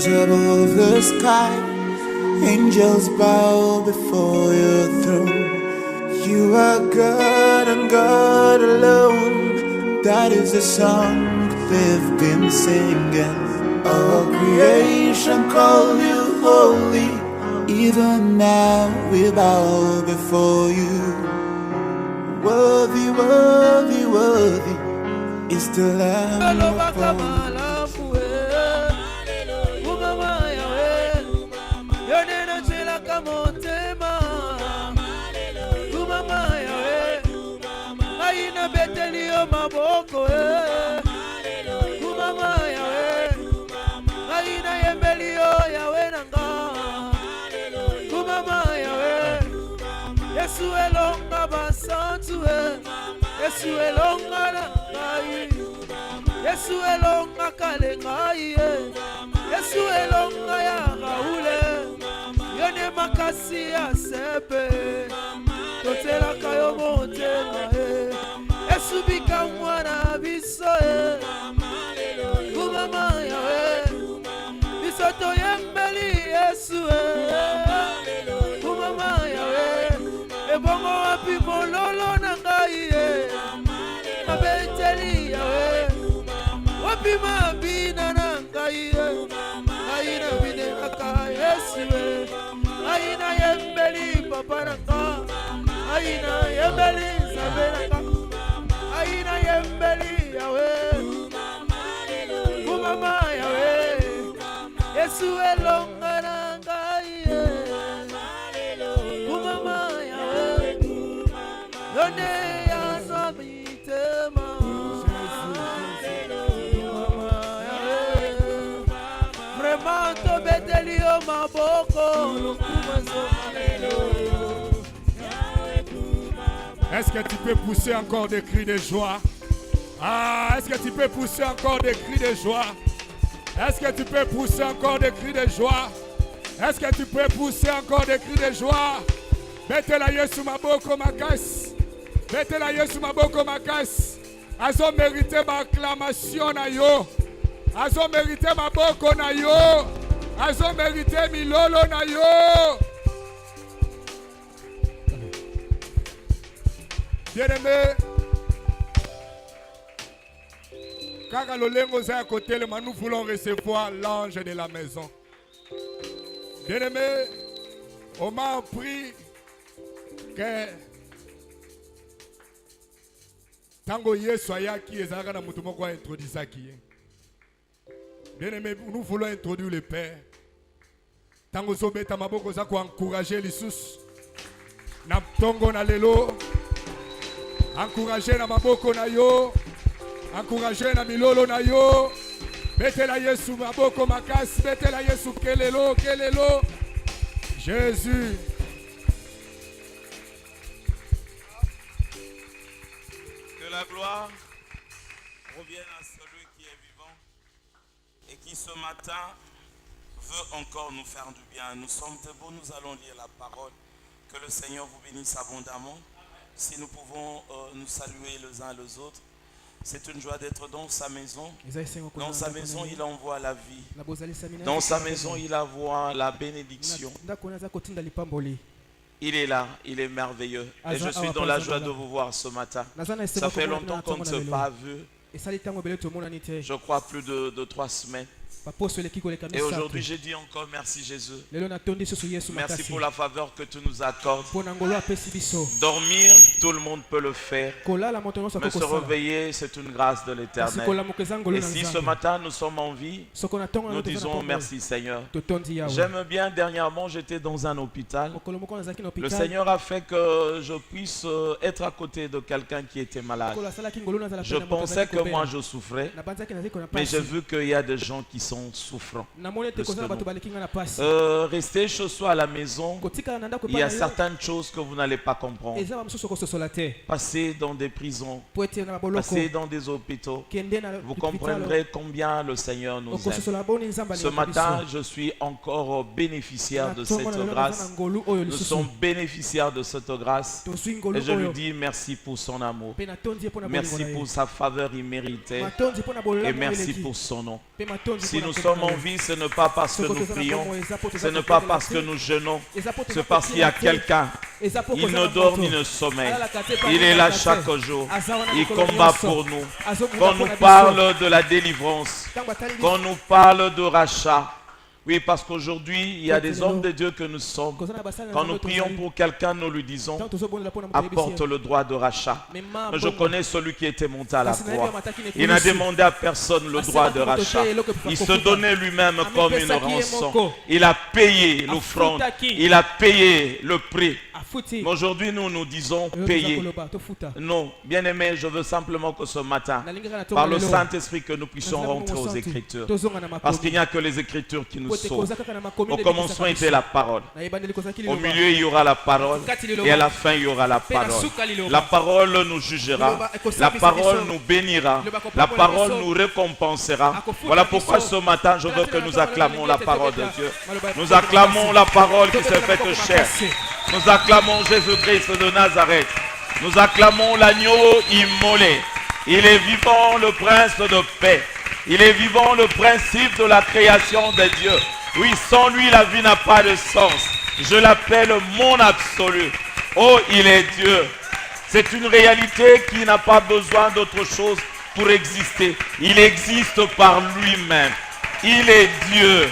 stars above the sky, angels bow before your throne. You are God and God alone. That is the song they've been singing. All creation call you holy. Even now we bow before you. Worthy, worthy, worthy is the Lamb of God. Yesu elonga basantu Yesu elonga ngai Yesu elonga kalengai Yesu elonga ya gaule Yone makasi ya sepe Totela kayo motema Yesu bika mwana biso Kumama yawe Biso toyembeli Yesu Kumama yawe Ebongo wapi mololo na ngai Mabeteli yawe Wapi mabina na ngai Ngai na bine naka Yesu Ngai na yembeli papa naka Ngai na yembeli sabe naka Ngai na yembeli yawe Kumama yawe Yesu elonga na ngai Kumama Est-ce que tu peux pousser encore des cris de joie? Ah, est-ce que tu peux pousser encore des cris de joie? Est-ce que tu peux pousser encore des cris de joie? Est-ce que tu peux pousser encore des cris de joie? Betela Yesu maboko makasi. Betela Yesu maboko makasi. Azo mérité ma acclamation na yo. Azo mérité maboko na yo. Azo mérité milolo na yo. Bien-aimé, kaka lolengo za côté, nous voulons recevoir l'ange de la maison. Bien-aimé, on m'a appris que tango Yesu ayaki ezalaka na mutu moko introduisaki. Bien-aimé, nous voulons introduire le Père. Tango zobeta maboko za ko encourager lisusu. Na tongo na lelo. Encourager na maboko na yo. Encourager na milolo na yo. Betela Yesu maboko makasi. Betela Yesu kelelo, kelelo. Jésus. Que la gloire revienne à celui qui est vivant et qui ce matin veut encore nous faire du bien. Nous sommes debout, nous allons lire la parole. Que le Seigneur vous bénisse abondamment. Si nous pouvons nous saluer les uns les autres, c'est une joie d'être dans sa maison. Dans sa maison, il envoie la vie. Dans sa maison, il envoie la bénédiction. Il est là, il est merveilleux. Et je suis dans la joie de vous voir ce matin. Ça fait longtemps qu'on ne s'est pas vu. Je crois plus de 3 semaines. Et aujourd'hui, j'ai dit encore merci Jésus. Merci pour la faveur que tu nous accordes. Dormir, tout le monde peut le faire. Mais se réveiller, c'est une grâce de l'Éternel. Et si ce matin nous sommes en vie, nous disons merci Seigneur. J'aime bien, dernièrement, j'étais dans un hôpital. Le Seigneur a fait que je puisse être à côté de quelqu'un qui était malade. Je pensais que moi je souffrais, mais j'ai vu qu'il y a des gens qui sont souffrants. Restez chez soi à la maison. Il y a certaines choses que vous n'allez pas comprendre. Passez dans des prisons, passez dans des hôpitaux, vous comprendrez combien le Seigneur nous aime. Ce matin, je suis encore bénéficiaire de cette grâce. Nous sommes bénéficiaires de cette grâce. Et je lui dis merci pour son amour. Merci pour sa faveur imméritée. Et merci pour son nom. Si nous sommes en vie, ce n'est pas parce que nous prions, ce n'est pas parce que nous jeûnons, c'est parce qu'il y a quelqu'un. Il ne dort ni ne sommeille. Il est là chaque jour. Il combat pour nous. Quand nous parle de la délivrance, quand nous parle de rachat, oui, parce qu'aujourd'hui, il y a des hommes de Dieu que nous sommes. Quand nous prions pour quelqu'un, nous lui disons, apporte le droit de rachat. Mais je connais celui qui était monté à la croix. Il n'a demandé à personne le droit de rachat. Il se donnait lui-même comme une rançon. Il a payé l'offrande. Il a payé le prix. Mais aujourd'hui, nous disons payer. Non, bien aimé, je veux simplement que ce matin, par le Saint-Esprit, que nous puissions rentrer aux Écritures. Parce qu'il n'y a que les Écritures qui nous sauvent. Au commencement était la parole. Au milieu, il y aura la parole. Et à la fin, il y aura la parole. La parole nous jugera. La parole nous bénira. La parole nous récompensera. Voilà pourquoi ce matin, je veux que nous acclamons la parole de Dieu. Nous acclamons la parole qui s'est faite chair. Nous acclamons Jésus-Christ de Nazareth. Nous acclamons l'agneau immolé. Il est vivant, le prince de paix. Il est vivant, le principe de la création de Dieu. Oui, sans lui, la vie n'a pas de sens. Je l'appelle mon absolu. Oh, il est Dieu. C'est une réalité qui n'a pas besoin d'autre chose pour exister. Il existe par lui-même. Il est Dieu.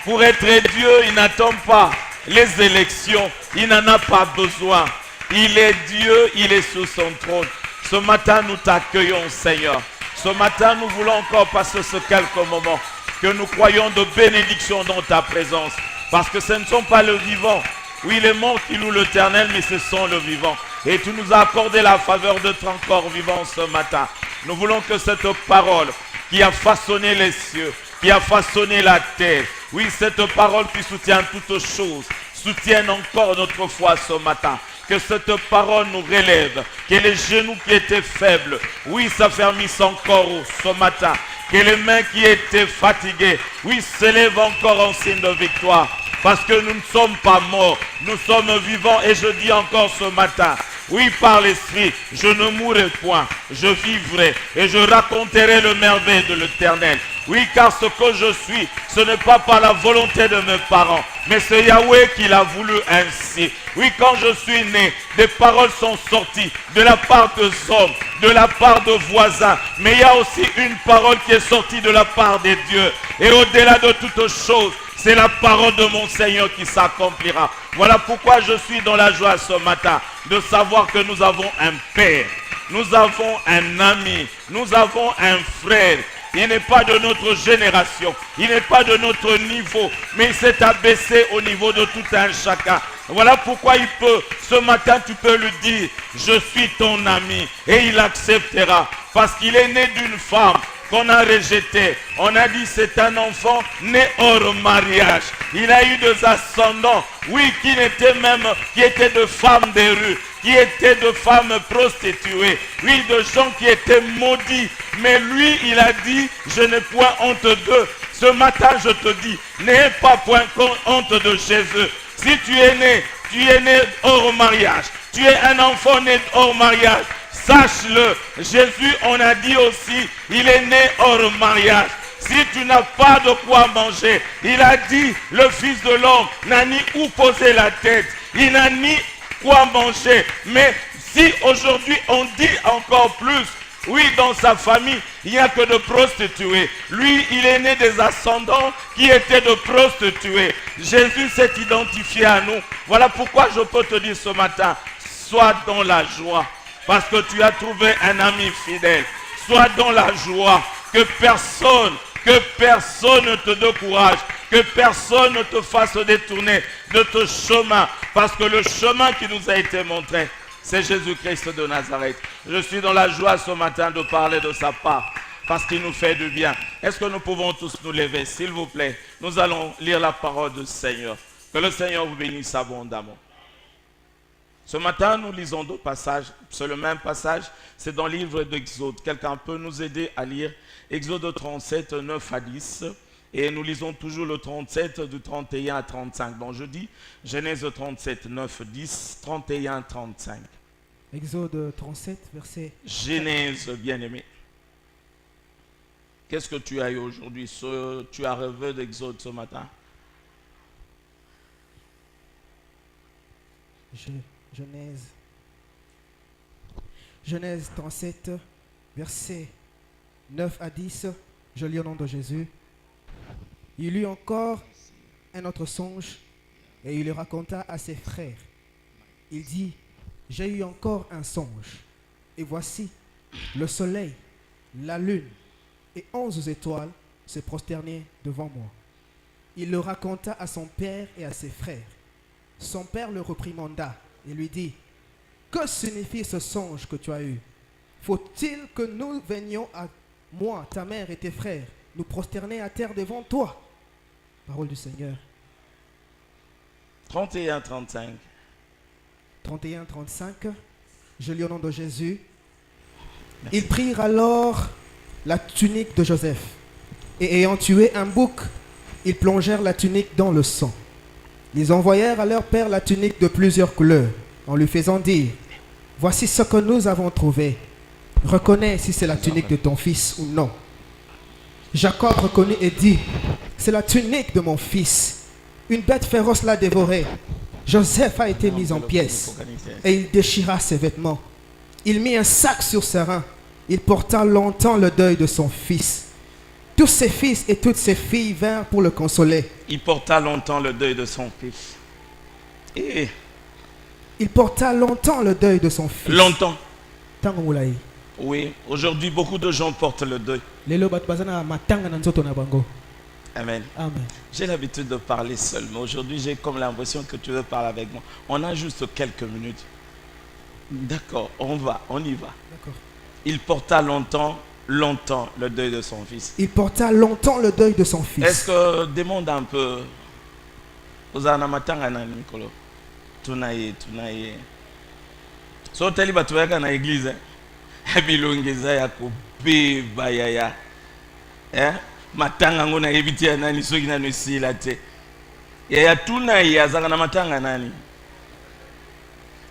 Pour être Dieu, il n'attend pas les élections. Il n'en a pas besoin. Il est Dieu, il est sur son trône. Ce matin, nous t'accueillons, Seigneur. Ce matin, nous voulons encore passer ce quelques moments que nous croyons de bénédiction dans ta présence. Parce que ce ne sont pas le vivant. Oui, les morts qui louent l'Éternel, mais ce sont le vivant. Et tu nous as accordé la faveur d'être encore vivant ce matin. Nous voulons que cette parole qui a façonné les cieux, qui a façonné la terre, oui, cette parole qui soutient toutes choses, soutienne encore notre foi ce matin. Que cette parole nous relève, que les genoux qui étaient faibles, oui, s'affermissent encore ce matin. Que les mains qui étaient fatiguées, oui, s'élèvent encore en signe de victoire. Parce que nous ne sommes pas morts, nous sommes vivants. Et je dis encore ce matin, oui, par l'Esprit, je ne mourrai point, je vivrai et je raconterai le merveille de l'Éternel. Oui, car ce que je suis, ce n'est pas par la volonté de mes parents, mais c'est Yahweh qui l'a voulu ainsi. Oui, quand je suis né, des paroles sont sorties de la part des hommes, de la part de voisins, mais il y a aussi une parole qui est sortie de la part des dieux. Et au-delà de toutes choses, c'est la parole de mon Seigneur qui s'accomplira. Voilà pourquoi je suis dans la joie ce matin, de savoir que nous avons un Père, nous avons un ami, nous avons un frère. Il n'est pas de notre génération, il n'est pas de notre niveau, mais il s'est abaissé au niveau de tout un chacun. Voilà pourquoi il peut, ce matin tu peux lui dire, je suis ton ami, et il acceptera, parce qu'il est né d'une femme qu'on a rejeté. On a dit c'est un enfant né hors mariage. Il a eu des ascendants, oui, qui étaient de femmes des rues, qui étaient de femmes prostituées, oui, de gens qui étaient maudits. Mais lui, il a dit, je n'ai point honte d'eux. Ce matin, je te dis, n'aie pas point honte de Jésus. Si tu es né hors mariage, tu es un enfant né hors mariage, sache-le, Jésus, on a dit aussi, il est né hors mariage. Si tu n'as pas de quoi manger, il a dit, le Fils de l'homme n'a ni où poser la tête, il n'a ni quoi manger. Mais si aujourd'hui on dit encore plus, oui, dans sa famille, il n'y a que de prostituées. Lui, il est né des ascendants qui étaient de prostituées. Jésus s'est identifié à nous. Voilà pourquoi je peux te dire ce matin, sois dans la joie. Parce que tu as trouvé un ami fidèle. Sois dans la joie. Que personne ne te décourage. Que personne ne te fasse détourner de ton chemin. Parce que le chemin qui nous a été montré, c'est Jésus-Christ de Nazareth. Je suis dans la joie ce matin de parler de sa part. Parce qu'il nous fait du bien. Est-ce que nous pouvons tous nous lever, s'il vous plaît? Nous allons lire la parole du Seigneur. Que le Seigneur vous bénisse abondamment. Ce matin, nous lisons deux passages. C'est le même passage, c'est dans le livre d'Exode. Quelqu'un peut nous aider à lire Exode 37, 9 à 10. Et nous lisons toujours le 37, du 31 à 35. Donc je dis Genèse 37, 9, 10, 31, 35. Exode 37, verset... Genèse, bien-aimé. Qu'est-ce que tu as eu aujourd'hui? Tu as rêvé d'Exode ce matin? Genèse 37, versets 9 à 10. Je lis au nom de Jésus. Il eut encore un autre songe et il le raconta à ses frères. Il dit, j'ai eu encore un songe. Et voici, le soleil, la lune et 11 étoiles se prosternaient devant moi. Il le raconta à son père et à ses frères. Son père le réprimanda et lui dit, que signifie ce songe que tu as eu? Faut-il que nous venions à moi, ta mère et tes frères, nous prosterner à terre devant toi? Parole du Seigneur. 31-35. 31-35. Je lis au nom de Jésus. Merci. Ils prirent alors la tunique de Joseph et ayant tué un bouc, ils plongèrent la tunique dans le sang. Ils envoyèrent à leur père la tunique de plusieurs couleurs en lui faisant dire, voici ce que nous avons trouvé. Reconnais si c'est la tunique de ton fils ou non. Jacob reconnut et dit, c'est la tunique de mon fils. Une bête féroce l'a dévoré. Joseph a été mis en pièces et il déchira ses vêtements. Il mit un sac sur ses reins. Il porta longtemps le deuil de son fils. Tous ses fils et toutes ses filles vinrent pour le consoler. Il porta longtemps le deuil de son fils. Et il porta longtemps le deuil de son fils. Longtemps. Oui, aujourd'hui beaucoup de gens portent le deuil. Amen. Amen. J'ai l'habitude de parler seul, mais aujourd'hui j'ai comme l'impression que tu veux parler avec moi. On a juste quelques minutes. D'accord, on y va. D'accord. Il porta longtemps le deuil de son fils. Il porta longtemps le deuil de son fils. Est-ce que demande un peu Ozana matanga na Nikolo. Tunaye. So teli batu yaka na église. Bilongeza ya kope bayaya. Matanga ngona yebitia nani soki na nosila te. Ya tunaye azanga na matanga nani.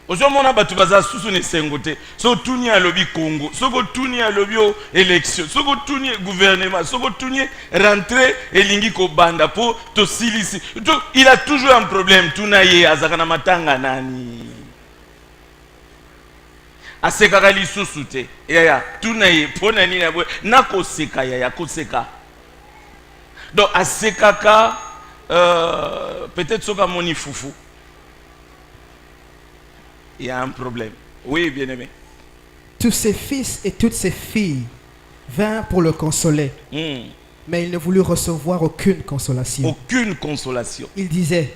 Ozomona batu baza susu ne sengote. So tuni alobi Congo, soko tuni alobi élection, soko tuni gouvernement, soko tuni rentrer elingi ko banda po to silisi. Il a toujours un problème tunaye azaka na matanga nani. Asekaka lisusu te. Ya tunaye pona nini na bo na koseka ya koseka. Donc asekaka peut-être soka moni foufou. Il y a un problème. Oui, bien-aimé. Tous ses fils et toutes ses filles vinrent pour le consoler. Mais il ne voulut recevoir aucune consolation. Aucune consolation. Il disait,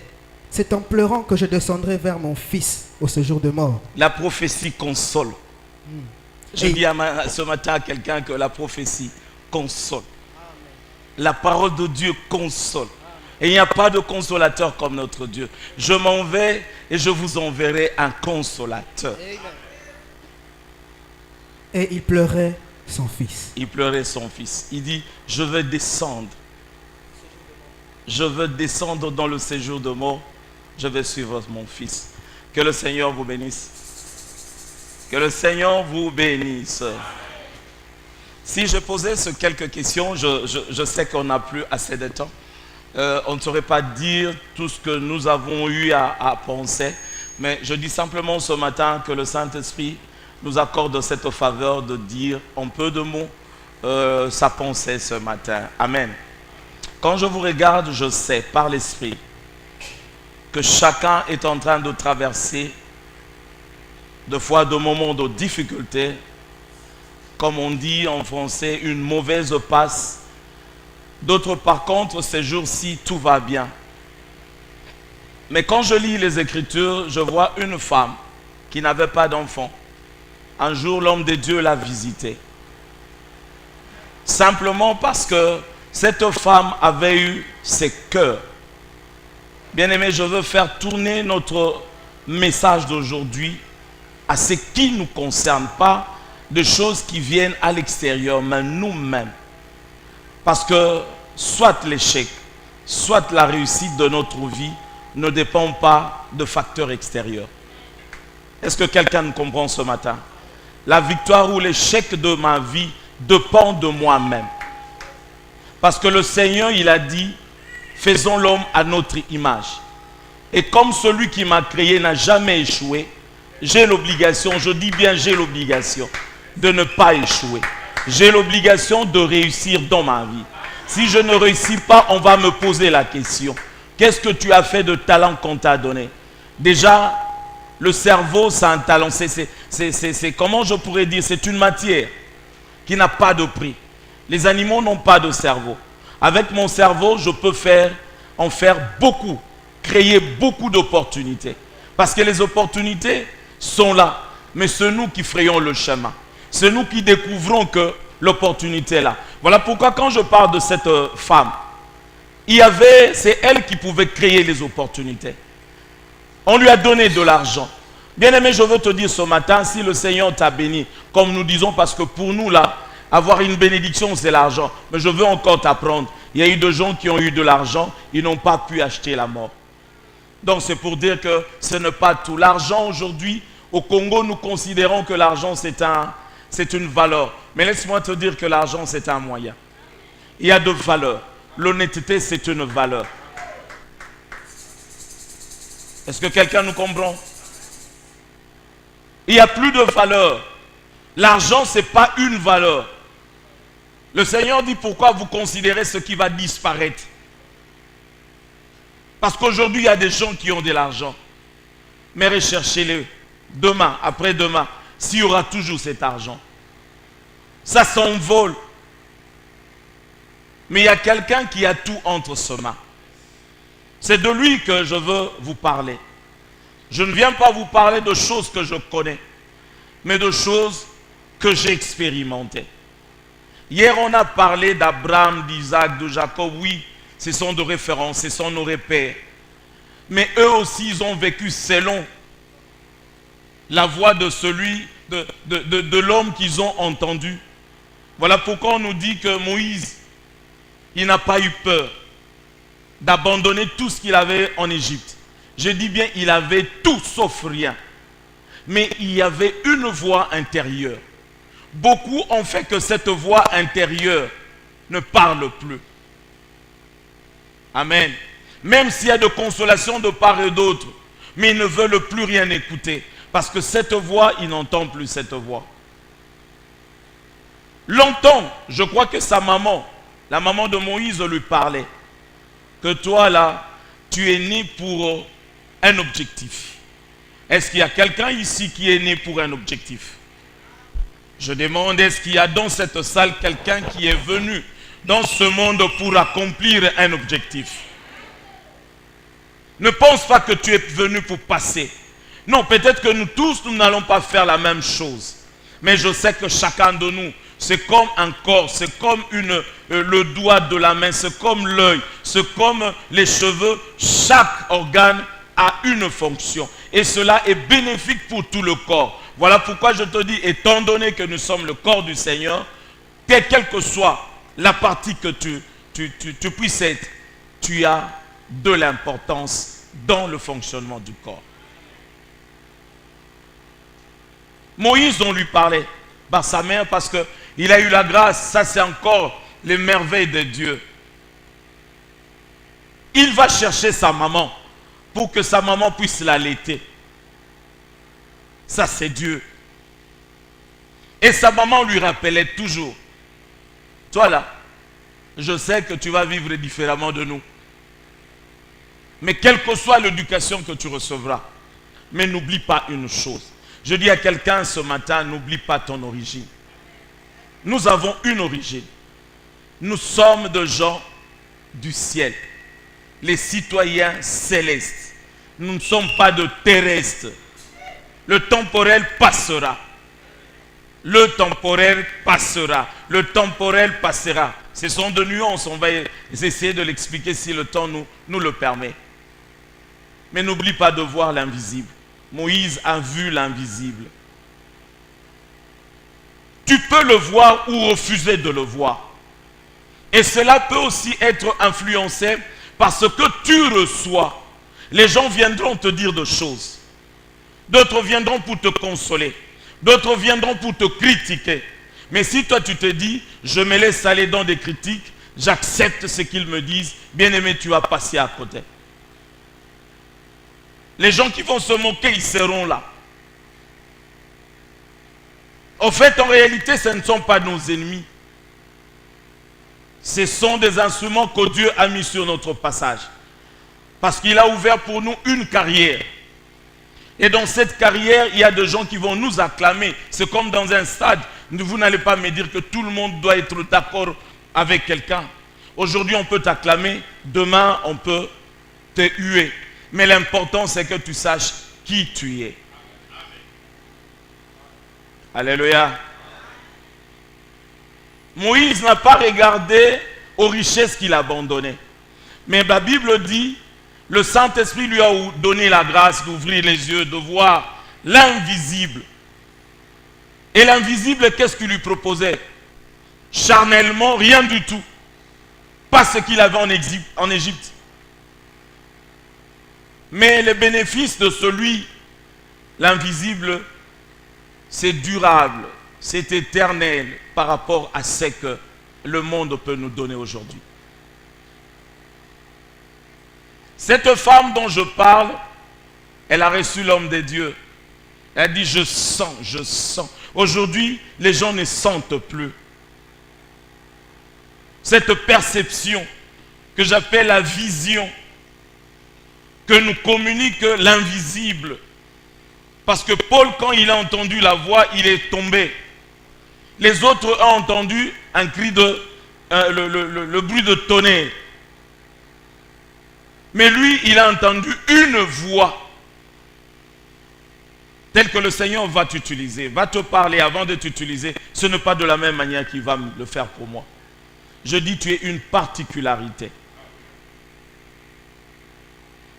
c'est en pleurant que je descendrai vers mon fils au séjour de mort. La prophétie console. Je dis ce matin à quelqu'un que la prophétie console. La parole de Dieu console. Et il n'y a pas de consolateur comme notre Dieu. Je m'en vais et je vous enverrai un consolateur. Et il pleurait son fils. Il pleurait son fils. Il dit, je veux descendre. Je veux descendre dans le séjour de mort. Je vais suivre mon fils. Que le Seigneur vous bénisse. Que le Seigneur vous bénisse. Si je posais ces quelques questions, je sais qu'on n'a plus assez de temps. On ne saurait pas dire tout ce que nous avons eu à penser. Mais je dis simplement ce matin que le Saint-Esprit nous accorde cette faveur de dire en peu de mots sa pensée ce matin. Amen. Quand je vous regarde, je sais par l'Esprit que chacun est en train de traverser des fois de moments de difficulté. Comme on dit en français, une mauvaise passe. D'autres, par contre, ces jours-ci, tout va bien. Mais quand je lis les Écritures, je vois une femme qui n'avait pas d'enfant. Un jour, l'homme de Dieu l'a visitée. Simplement parce que cette femme avait eu ses cœurs. Bien-aimés, je veux faire tourner notre message d'aujourd'hui à ce qui nous concerne, pas des choses qui viennent à l'extérieur, mais nous-mêmes. Parce que soit l'échec, soit la réussite de notre vie ne dépend pas de facteurs extérieurs. Est-ce que quelqu'un comprend ce matin? La victoire ou l'échec de ma vie dépend de moi-même. Parce que le Seigneur, il a dit, faisons l'homme à notre image. Et comme celui qui m'a créé n'a jamais échoué, j'ai l'obligation, je dis bien j'ai l'obligation de ne pas échouer. J'ai l'obligation de réussir dans ma vie. Si je ne réussis pas, on va me poser la question. Qu'est-ce que tu as fait de talent qu'on t'a donné? Déjà, le cerveau, c'est un talent. C'est comment je pourrais dire, c'est une matière qui n'a pas de prix. Les animaux n'ont pas de cerveau. Avec mon cerveau, je peux en faire beaucoup, créer beaucoup d'opportunités. Parce que les opportunités sont là. Mais c'est nous qui frayons le chemin. C'est nous qui découvrons que l'opportunité est là. Voilà pourquoi quand je parle de cette femme, c'est elle qui pouvait créer les opportunités. On lui a donné de l'argent. Bien-aimé, je veux te dire ce matin, si le Seigneur t'a béni, comme nous disons, parce que pour nous là, avoir une bénédiction, c'est l'argent. Mais je veux encore t'apprendre. Il y a eu des gens qui ont eu de l'argent, ils n'ont pas pu acheter la mort. Donc c'est pour dire que ce n'est pas tout. L'argent aujourd'hui, au Congo, nous considérons que l'argent c'est une valeur. Mais laisse-moi te dire que l'argent c'est un moyen. Il y a deux valeurs. L'honnêteté c'est une valeur. Est-ce que quelqu'un nous comprend? Il n'y a plus de valeur. L'argent c'est pas une valeur. Le Seigneur dit pourquoi vous considérez ce qui va disparaître. Parce qu'aujourd'hui il y a des gens qui ont de l'argent. Mais recherchez-le demain, après-demain, s'il y aura toujours cet argent. Ça s'envole. Mais il y a quelqu'un qui a tout entre ses mains. C'est de lui que je veux vous parler. Je ne viens pas vous parler de choses que je connais, mais de choses que j'ai expérimentées. Hier, on a parlé d'Abraham, d'Isaac, de Jacob. Oui, ce sont des références, ce sont nos repères. Mais eux aussi, ils ont vécu selon la voix de celui, de l'homme qu'ils ont entendu. Voilà pourquoi on nous dit que Moïse, il n'a pas eu peur d'abandonner tout ce qu'il avait en Égypte. Je dis bien, il avait tout sauf rien. Mais il y avait une voix intérieure. Beaucoup ont fait que cette voix intérieure ne parle plus. Amen. Même s'il y a de consolation de part et d'autre, mais ils ne veulent plus rien écouter. Parce que cette voix, ils n'entendent plus cette voix. Longtemps, je crois que sa maman, la maman de Moïse, lui parlait. Que toi là, tu es né pour un objectif. Est-ce qu'il y a quelqu'un ici qui est né pour un objectif? Je demande, est-ce qu'il y a dans cette salle quelqu'un qui est venu dans ce monde pour accomplir un objectif? Ne pense pas que tu es venu pour passer. Non, peut-être que nous tous, nous n'allons pas faire la même chose. Mais je sais que chacun de nous, c'est comme un corps, c'est comme le doigt de la main, c'est comme l'œil, c'est comme les cheveux. Chaque organe a une fonction. Et cela est bénéfique pour tout le corps. Voilà pourquoi je te dis, étant donné que nous sommes le corps du Seigneur, quelle que soit la partie que tu puisses être, tu as de l'importance dans le fonctionnement du corps. Moïse, on lui parlait par sa mère parce qu'il a eu la grâce. Ça, c'est encore les merveilles de Dieu. Il va chercher sa maman pour que sa maman puisse l'allaiter. Ça, c'est Dieu. Et sa maman lui rappelait toujours, toi là, je sais que tu vas vivre différemment de nous. Mais quelle que soit l'éducation que tu recevras, mais n'oublie pas une chose. Je dis à quelqu'un ce matin, n'oublie pas ton origine. Nous avons une origine. Nous sommes des gens du ciel. Les citoyens célestes. Nous ne sommes pas de terrestres. Le temporel passera. Le temporel passera. Le temporel passera. Ce sont de nuances. On va essayer de l'expliquer si le temps nous le permet. Mais n'oublie pas de voir l'invisible. Moïse a vu l'invisible. Tu peux le voir ou refuser de le voir. Et cela peut aussi être influencé par ce que tu reçois. Les gens viendront te dire des choses. D'autres viendront pour te consoler. D'autres viendront pour te critiquer. Mais si toi tu te dis, je me laisse aller dans des critiques, j'accepte ce qu'ils me disent, bien-aimé, tu vas passer à côté. Les gens qui vont se moquer, ils seront là. En fait, en réalité, ce ne sont pas nos ennemis. Ce sont des instruments que Dieu a mis sur notre passage. Parce qu'il a ouvert pour nous une carrière. Et dans cette carrière, il y a des gens qui vont nous acclamer. C'est comme dans un stade. Vous n'allez pas me dire que tout le monde doit être d'accord avec quelqu'un. Aujourd'hui, on peut t'acclamer. Demain, on peut te huer. Mais l'important, c'est que tu saches qui tu es. Alléluia. Moïse n'a pas regardé aux richesses qu'il abandonnait. Mais la Bible dit, le Saint-Esprit lui a donné la grâce d'ouvrir les yeux, de voir l'invisible. Et l'invisible, qu'est-ce qu'il lui proposait? Charnellement, rien du tout. Pas ce qu'il avait en Égypte. Mais les bénéfices de celui, l'invisible, c'est durable, c'est éternel par rapport à ce que le monde peut nous donner aujourd'hui. Cette femme dont je parle, elle a reçu l'homme de Dieu. Elle a dit, je sens, je sens. Aujourd'hui, les gens ne sentent plus. Cette perception que j'appelle la vision, que nous communique l'invisible. Parce que Paul, quand il a entendu la voix, il est tombé. Les autres ont entendu un cri le bruit de tonnerre. Mais lui, il a entendu une voix. Telle que le Seigneur va t'utiliser, va te parler avant de t'utiliser. Ce n'est pas de la même manière qu'il va le faire pour moi. Je dis, tu es une particularité.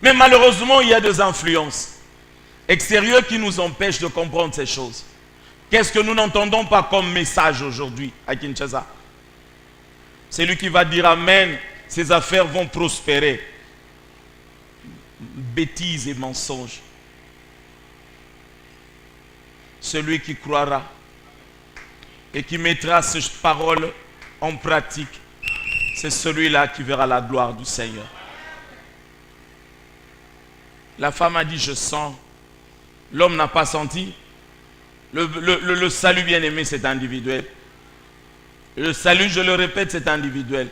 Mais malheureusement, il y a des influences extérieures qui nous empêchent de comprendre ces choses. Qu'est-ce que nous n'entendons pas comme message aujourd'hui à Kinshasa? C'est lui qui va dire Amen, ses affaires vont prospérer. Bêtises et mensonges. Celui qui croira et qui mettra ces paroles en pratique, c'est celui-là qui verra la gloire du Seigneur. La femme a dit, je sens. L'homme n'a pas senti. Le salut bien-aimé, c'est individuel. Le salut, je le répète, c'est individuel.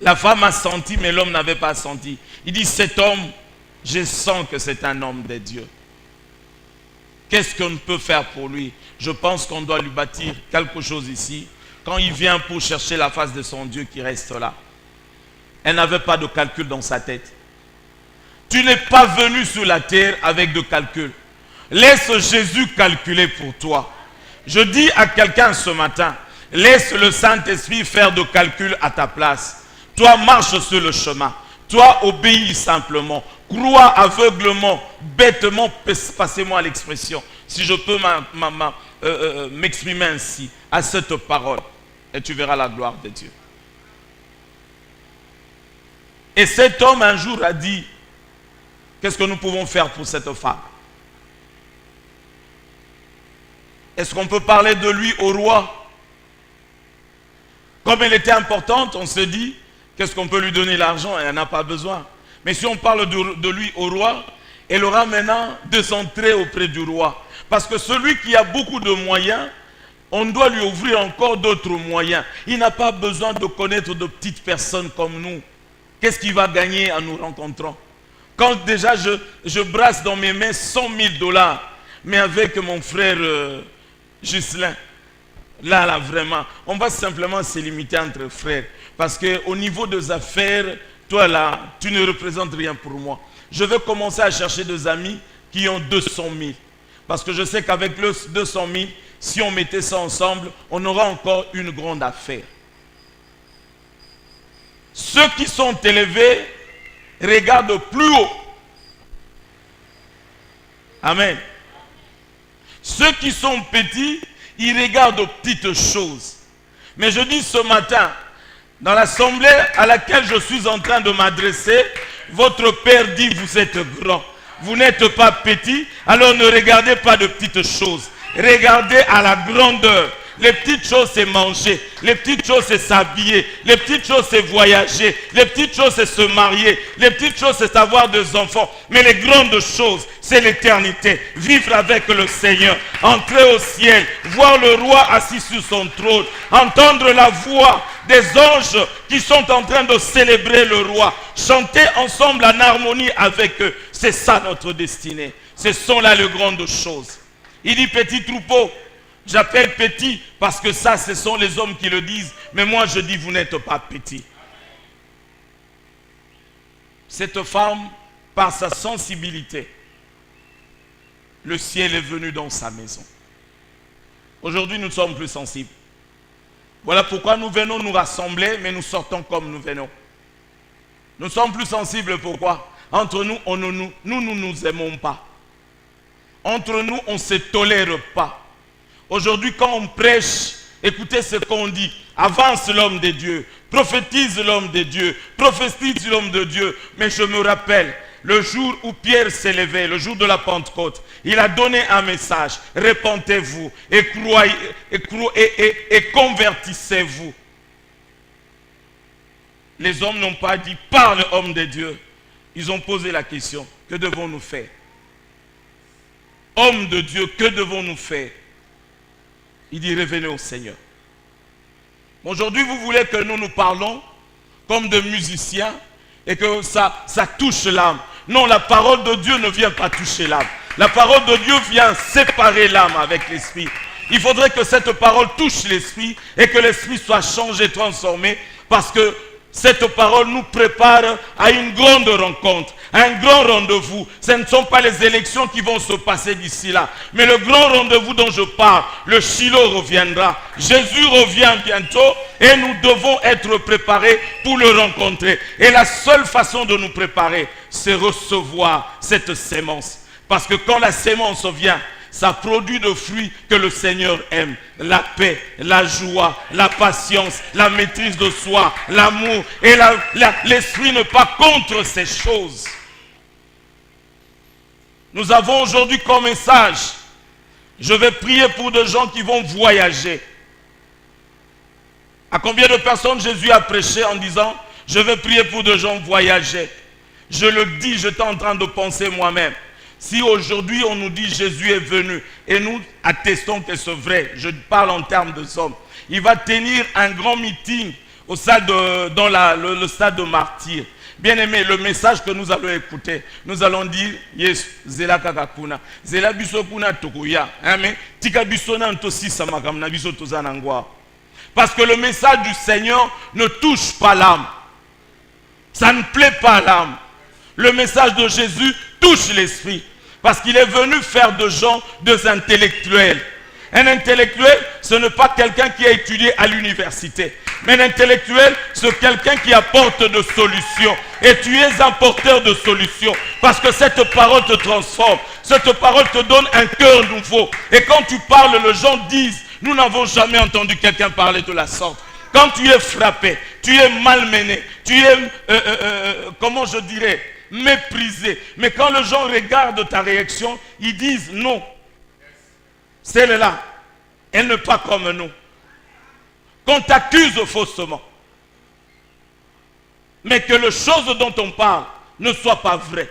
La femme a senti, mais l'homme n'avait pas senti. Il dit, cet homme, je sens que c'est un homme de Dieu. Qu'est-ce qu'on peut faire pour lui? Je pense qu'on doit lui bâtir quelque chose ici. Quand il vient pour chercher la face de son Dieu qui reste là. Elle n'avait pas de calcul dans sa tête. Tu n'es pas venu sur la terre avec de calcul. Laisse Jésus calculer pour toi. Je dis à quelqu'un ce matin, laisse le Saint-Esprit faire de calcul à ta place. Toi, marche sur le chemin. Toi, obéis simplement. Crois aveuglement, bêtement, passez-moi l'expression. Si je peux m'exprimer ainsi, à cette parole. Et tu verras la gloire de Dieu. Et cet homme un jour a dit, qu'est-ce que nous pouvons faire pour cette femme? Est-ce qu'on peut parler de lui au roi? Comme elle était importante, on se dit, qu'est-ce qu'on peut lui donner l'argent? Elle n'a pas besoin. Mais si on parle de lui au roi, elle aura maintenant des entrées auprès du roi. Parce que celui qui a beaucoup de moyens, on doit lui ouvrir encore d'autres moyens. Il n'a pas besoin de connaître de petites personnes comme nous. Qu'est-ce qu'il va gagner en nous rencontrant? Quand déjà je brasse dans mes mains 100 000 $, mais avec mon frère Ghislain, là vraiment, on va simplement se limiter entre frères. Parce qu'au niveau des affaires, toi là, tu ne représentes rien pour moi. Je vais commencer à chercher des amis qui ont 200 000. Parce que je sais qu'avec le 200 000, si on mettait ça ensemble, on aura encore une grande affaire. Ceux qui sont élevés regardent plus haut. Amen. Ceux qui sont petits, ils regardent aux petites choses. Mais je dis ce matin, dans l'assemblée à laquelle je suis en train de m'adresser, votre Père dit, vous êtes grand. Vous n'êtes pas petit, alors ne regardez pas de petites choses. Regardez à la grandeur, Les petites choses, c'est manger. Les petites choses, c'est s'habiller. Les petites choses, c'est voyager. Les petites choses, c'est se marier. Les petites choses, c'est avoir des enfants. Mais les grandes choses, c'est l'éternité. Vivre avec le Seigneur. Entrer au ciel. Voir le roi assis sur son trône. Entendre la voix des anges qui sont en train de célébrer le roi. Chanter ensemble en harmonie avec eux. C'est ça notre destinée. Ce sont là les grandes choses. Il dit petit troupeau. J'appelle petit parce que ça, ce sont les hommes qui le disent. Mais moi, je dis, vous n'êtes pas petit. Cette femme, par sa sensibilité, le ciel est venu dans sa maison. Aujourd'hui, nous sommes plus sensibles. Voilà pourquoi nous venons nous rassembler, mais nous sortons comme nous venons. Nous sommes plus sensibles, pourquoi? Entre nous, nous nous aimons pas. Entre nous, on ne se tolère pas. Aujourd'hui, quand on prêche, écoutez ce qu'on dit. Avance l'homme de Dieu, prophétise l'homme de Dieu, prophétise l'homme de Dieu. Mais je me rappelle, le jour où Pierre s'est levé, le jour de la Pentecôte, il a donné un message. Repentez-vous et croyez, et convertissez-vous. Les hommes n'ont pas dit, parle homme de Dieu. Ils ont posé la question, que devons-nous faire? Homme de Dieu, que devons-nous faire? Il dit, revenez au Seigneur. Aujourd'hui, vous voulez que nous parlons comme des musiciens et que ça touche l'âme. Non, la parole de Dieu ne vient pas toucher l'âme. La parole de Dieu vient séparer l'âme avec l'esprit. Il faudrait que cette parole touche l'esprit et que l'esprit soit changé, transformé, parce que cette parole nous prépare à une grande rencontre, à un grand rendez-vous. Ce ne sont pas les élections qui vont se passer d'ici là, mais le grand rendez-vous dont je parle, le Shiloh reviendra. Jésus revient bientôt et nous devons être préparés pour le rencontrer. Et la seule façon de nous préparer, c'est recevoir cette sémence. Parce que quand la sémence vient, ça produit de fruits que le Seigneur aime. La paix, la joie, la patience, la maîtrise de soi, l'amour. Et l'esprit n'est pas contre ces choses. Nous avons aujourd'hui comme message, je vais prier pour des gens qui vont voyager. À combien de personnes Jésus a prêché en disant, je vais prier pour des gens voyager? Je le dis, j'étais en train de penser moi-même. Si aujourd'hui on nous dit Jésus est venu et nous attestons que c'est vrai, je parle en termes de hommes, il va tenir un grand meeting au stade dans le stade de martyrs. Bien aimé, le message que nous allons écouter, nous allons dire Yes, Zela Kakakuna, Zela Bisokuna Tokuya, mais Tika Bisona Ntosi Samakamna Bisotozanangwa. Parce que le message du Seigneur ne touche pas l'âme. Ça ne plaît pas à l'âme. Le message de Jésus touche l'esprit. Parce qu'il est venu faire de gens des intellectuels. Un intellectuel, ce n'est pas quelqu'un qui a étudié à l'université. Mais un intellectuel, c'est quelqu'un qui apporte de solutions. Et tu es un porteur de solutions. Parce que cette parole te transforme. Cette parole te donne un cœur nouveau. Et quand tu parles, les gens disent, nous n'avons jamais entendu quelqu'un parler de la sorte. Quand tu es frappé, tu es malmené, tu es, comment je dirais, méprisé. Mais quand les gens regardent ta réaction, ils disent non. Celle-là, elle n'est pas comme nous. Qu'on t'accuse faussement. Mais que les choses dont on parle ne soient pas vraies.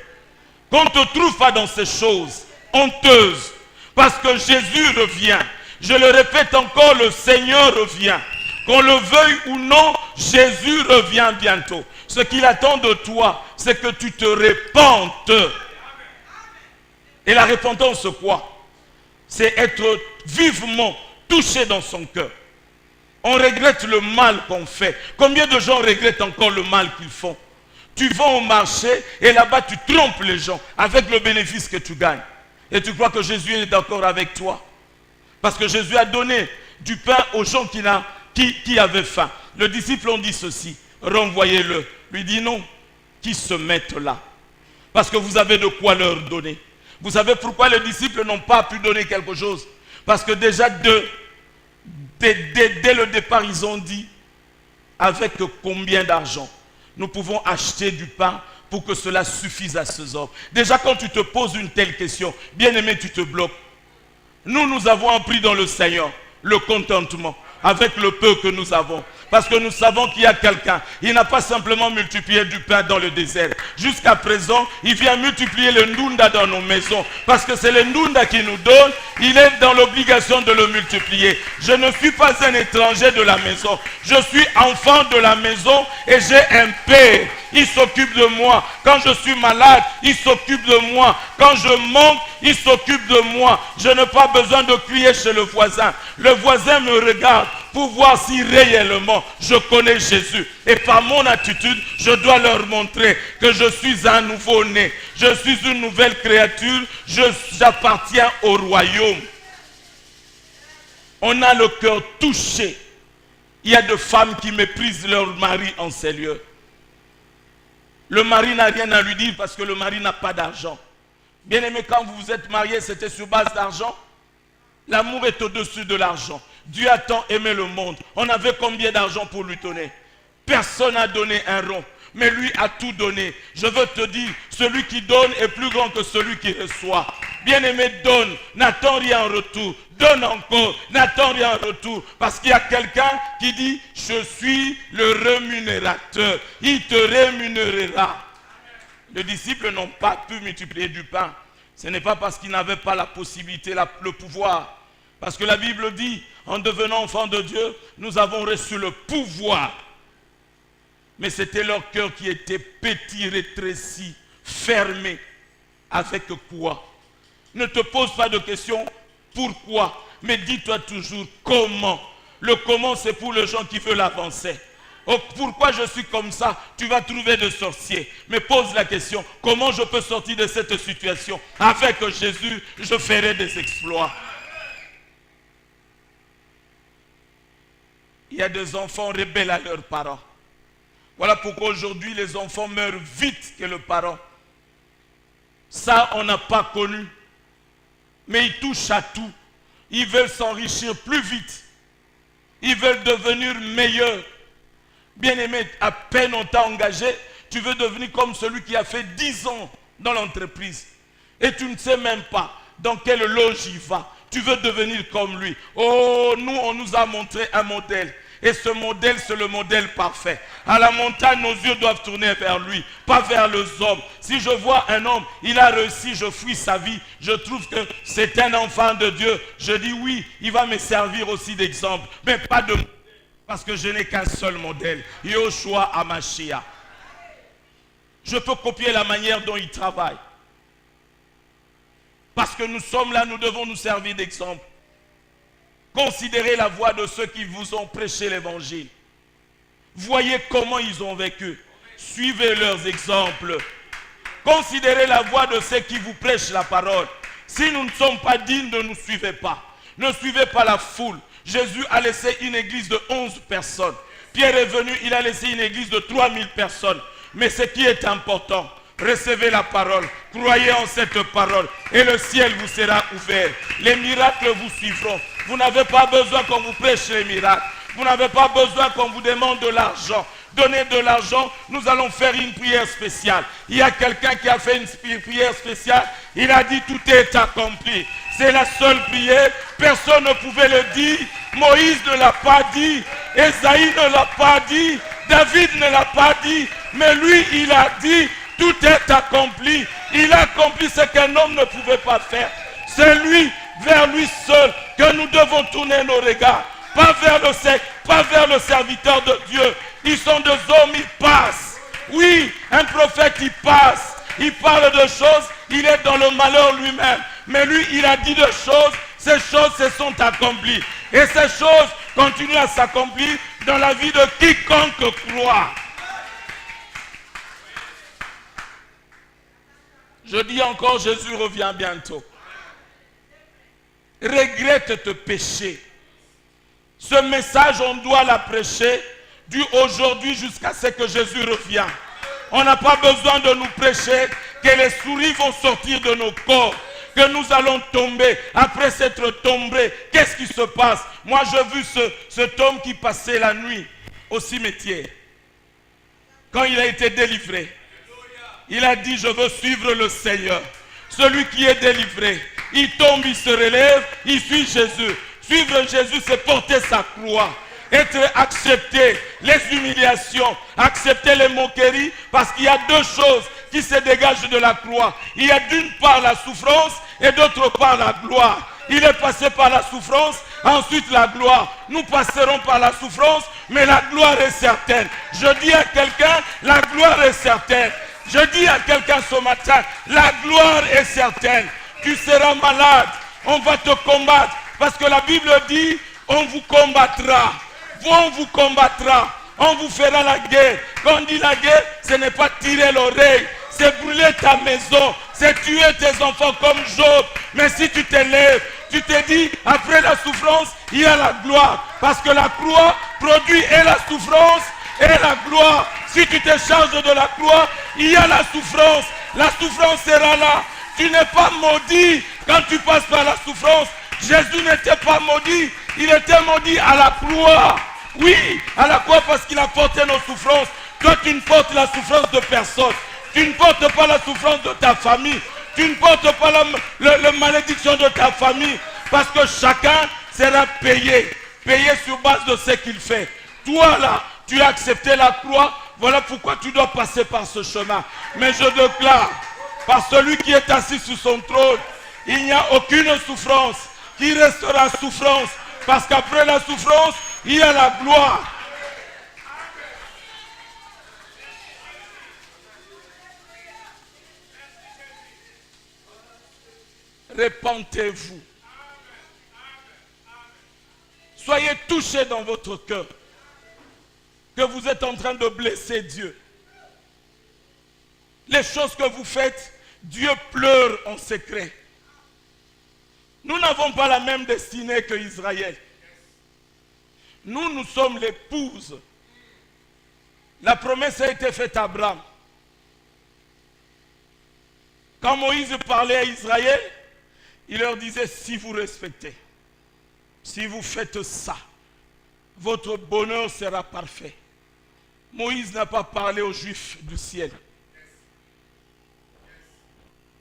Qu'on ne te trouve pas dans ces choses honteuses. Parce que Jésus revient. Je le répète encore, le Seigneur revient. Qu'on le veuille ou non, Jésus revient bientôt. Ce qu'il attend de toi, c'est que tu te repentes. Et la repentance, c'est quoi? C'est être vivement touché dans son cœur. On regrette le mal qu'on fait. Combien de gens regrettent encore le mal qu'ils font? Tu vas au marché et là-bas tu trompes les gens avec le bénéfice que tu gagnes. Et tu crois que Jésus est d'accord avec toi? Parce que Jésus a donné du pain aux gens qui avaient faim. Les disciples ont dit ceci, renvoyez-le. Lui dit non, qui se mettent là. Parce que vous avez de quoi leur donner. Vous savez pourquoi les disciples n'ont pas pu donner quelque chose? Parce que déjà dès le départ, ils ont dit, avec combien d'argent nous pouvons acheter du pain pour que cela suffise à ces hommes. Déjà quand tu te poses une telle question, bien aimé, tu te bloques. Nous avons appris dans le Seigneur le contentement avec le peu que nous avons. Parce que nous savons qu'il y a quelqu'un. Il n'a pas simplement multiplié du pain dans le désert. Jusqu'à présent, il vient multiplier le Ndunda dans nos maisons. Parce que c'est le Ndunda qui nous donne. Il est dans l'obligation de le multiplier. Je ne suis pas un étranger de la maison. Je suis enfant de la maison et j'ai un père. Il s'occupe de moi. Quand je suis malade, il s'occupe de moi. Quand je manque, il s'occupe de moi. Je n'ai pas besoin de crier chez le voisin. Le voisin me regarde pour voir si réellement je connais Jésus. Et par mon attitude, je dois leur montrer que je suis un nouveau-né. Je suis une nouvelle créature. J'appartiens au royaume. On a le cœur touché. Il y a des femmes qui méprisent leur mari en ces lieux. Le mari n'a rien à lui dire parce que le mari n'a pas d'argent. Bien aimé, quand vous vous êtes mariés, c'était sur base d'argent. L'amour est au-dessus de l'argent. Dieu a tant aimé le monde. On avait combien d'argent pour lui donner? Personne n'a donné un rond. Mais lui a tout donné. Je veux te dire, celui qui donne est plus grand que celui qui reçoit. Bien-aimé, donne, n'attends rien en retour. Donne encore, n'attends rien en retour. Parce qu'il y a quelqu'un qui dit, je suis le rémunérateur. Il te rémunérera. Les disciples n'ont pas pu multiplier du pain. Ce n'est pas parce qu'ils n'avaient pas la possibilité, le pouvoir. Parce que la Bible dit, en devenant enfants de Dieu, nous avons reçu le pouvoir. Mais c'était leur cœur qui était petit, rétréci, fermé. Avec quoi? Ne te pose pas de questions pourquoi, mais dis-toi toujours comment. Le comment, c'est pour les gens qui veulent avancer. Oh, pourquoi je suis comme ça? Tu vas trouver des sorciers. Mais pose la question, comment je peux sortir de cette situation? Avec Jésus, je ferai des exploits. Il y a des enfants rebelles à leurs parents. Voilà pourquoi aujourd'hui les enfants meurent vite que le parent. Ça, on n'a pas connu. Mais ils touchent à tout. Ils veulent s'enrichir plus vite. Ils veulent devenir meilleurs. Bien-aimé, à peine on t'a engagé, tu veux devenir comme celui qui a fait 10 ans dans l'entreprise. Et tu ne sais même pas dans quelle loge il va. Tu veux devenir comme lui. Oh, nous, on nous a montré un modèle. Et ce modèle, c'est le modèle parfait. À la montagne, nos yeux doivent tourner vers lui, pas vers les hommes. Si je vois un homme, il a réussi, je fuis sa vie, je trouve que c'est un enfant de Dieu. Je dis oui, il va me servir aussi d'exemple. Mais pas de modèle, parce que je n'ai qu'un seul modèle. Yoshua Hamashiach. Je peux copier la manière dont il travaille. Parce que nous sommes là, nous devons nous servir d'exemple. Considérez la voie de ceux qui vous ont prêché l'évangile. Voyez comment ils ont vécu. Suivez leurs exemples. Considérez la voie de ceux qui vous prêchent la parole. Si nous ne sommes pas dignes, ne nous suivez pas. Ne suivez pas la foule. Jésus a laissé une église de 11 personnes. Pierre est venu, il a laissé une église de 3000 personnes. Mais ce qui est important, recevez la parole, croyez en cette parole et le ciel vous sera ouvert. Les miracles vous suivront. Vous n'avez pas besoin qu'on vous prêche les miracles. Vous n'avez pas besoin qu'on vous demande de l'argent. Donnez de l'argent, nous allons faire une prière spéciale. Il y a quelqu'un qui a fait une prière spéciale. Il a dit tout est accompli. C'est la seule prière. Personne ne pouvait le dire. Moïse ne l'a pas dit. Esaïe ne l'a pas dit. David ne l'a pas dit. Mais lui, il a dit tout est accompli. Il a accompli ce qu'un homme ne pouvait pas faire. C'est lui, vers lui seul, que nous devons tourner nos regards. Pas vers le serviteur de Dieu. Ils sont des hommes, ils passent. Oui, un prophète, il passe. Il parle de choses, il est dans le malheur lui-même. Mais lui, il a dit des choses, ces choses se sont accomplies. Et ces choses continuent à s'accomplir dans la vie de quiconque croit. Je dis encore, Jésus revient bientôt. Regrette tes péchés. Ce message, on doit la prêcher du aujourd'hui jusqu'à ce que Jésus revienne. On n'a pas besoin de nous prêcher que les souris vont sortir de nos corps, que nous allons tomber. Après s'être tombés, qu'est-ce qui se passe? Moi, j'ai vu cet homme qui passait la nuit au cimetière. Quand il a été délivré, il a dit, je veux suivre le Seigneur. Celui qui est délivré, il tombe, il se relève, il suit Jésus. Suivre Jésus, c'est porter sa croix. Être accepté, les humiliations, accepter les moqueries, parce qu'il y a deux choses qui se dégagent de la croix. Il y a d'une part la souffrance et d'autre part la gloire. Il est passé par la souffrance, ensuite la gloire. Nous passerons par la souffrance, mais la gloire est certaine. Je dis à quelqu'un, la gloire est certaine. Je dis à quelqu'un ce matin, la gloire est certaine. Tu seras malade, on va te combattre, parce que la Bible dit, on vous combattra. On vous combattra, on vous fera la guerre. Quand on dit la guerre, ce n'est pas tirer l'oreille, c'est brûler ta maison, c'est tuer tes enfants comme Job. Mais si tu te lèves, tu te dis, après la souffrance, il y a la gloire. Parce que la croix produit et la souffrance et la gloire. Si tu te charges de la croix, il y a la souffrance. La souffrance sera là. Tu n'es pas maudit quand tu passes par la souffrance. Jésus n'était pas maudit, il était maudit à la croix. Oui, à la croix parce qu'il a porté nos souffrances. Toi, tu ne portes la souffrance de personne. Tu ne portes pas la souffrance de ta famille. Tu ne portes pas la malédiction de ta famille. Parce que chacun sera payé. Payé sur base de ce qu'il fait. Toi là, tu as accepté la croix. Voilà pourquoi tu dois passer par ce chemin. Mais je déclare, par celui qui est assis sur son trône, il n'y a aucune souffrance qui restera souffrance. Parce qu'après la souffrance, il y a la gloire. Répentez-vous. Soyez touchés dans votre cœur que vous êtes en train de blesser Dieu. Les choses que vous faites, Dieu pleure en secret. Nous n'avons pas la même destinée que Israël. Nous sommes l'épouse. La promesse a été faite à Abraham. Quand Moïse parlait à Israël, il leur disait, si vous respectez, si vous faites ça, votre bonheur sera parfait. Moïse n'a pas parlé aux Juifs du ciel.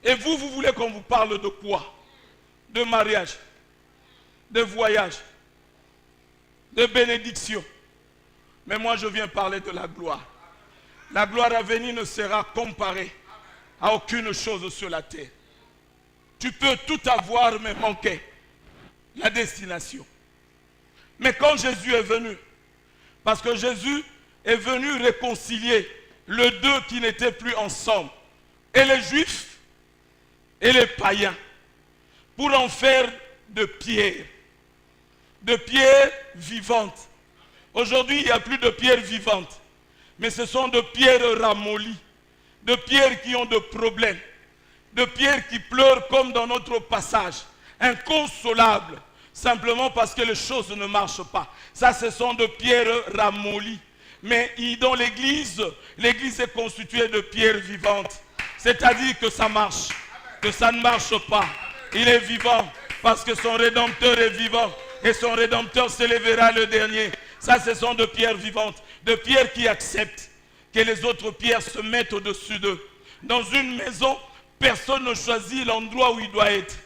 Et vous voulez qu'on vous parle de quoi? De mariage, de voyage, de bénédiction. Mais moi je viens parler de la gloire. La gloire à venir ne sera comparée à aucune chose sur la terre. Tu peux tout avoir mais manquer la destination. Mais quand Jésus est venu, parce que Jésus est venu réconcilier les deux qui n'étaient plus ensemble, et les Juifs et les païens, pour en faire de pierres vivantes. Aujourd'hui, il n'y a plus de pierres vivantes, mais ce sont de pierres ramollies, de pierres qui ont des problèmes, de pierres qui pleurent comme dans notre passage, inconsolables, simplement parce que les choses ne marchent pas. Ça, ce sont de pierres ramollies. Mais dans l'église est constituée de pierres vivantes. C'est-à-dire que ça marche, que ça ne marche pas. Il est vivant parce que son Rédempteur est vivant et son Rédempteur s'élèvera le dernier. Ça, ce sont de pierres vivantes, de pierres qui acceptent que les autres pierres se mettent au-dessus d'eux. Dans une maison, personne ne choisit l'endroit où il doit être.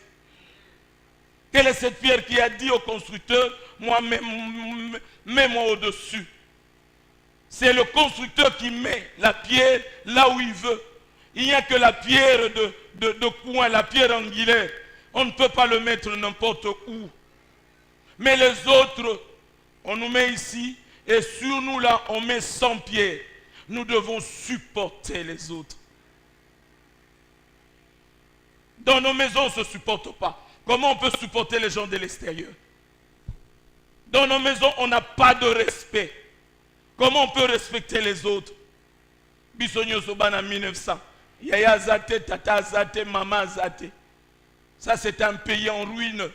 Quelle est cette pierre qui a dit au constructeur, moi, mets-moi au-dessus? C'est le constructeur qui met la pierre là où il veut. Il n'y a que la pierre de coin, la pierre angulaire. On ne peut pas le mettre n'importe où. Mais les autres, on nous met ici, et sur nous là, on met 100 pierres. Nous devons supporter les autres. Dans nos maisons, on ne se supporte pas. Comment on peut supporter les gens de l'extérieur? Dans nos maisons, on n'a pas de respect. Comment on peut respecter les autres? Bisogno Sobana 1900. Yaya Zate, Tata Zate, Maman Zate. Ça, c'est un pays en ruine.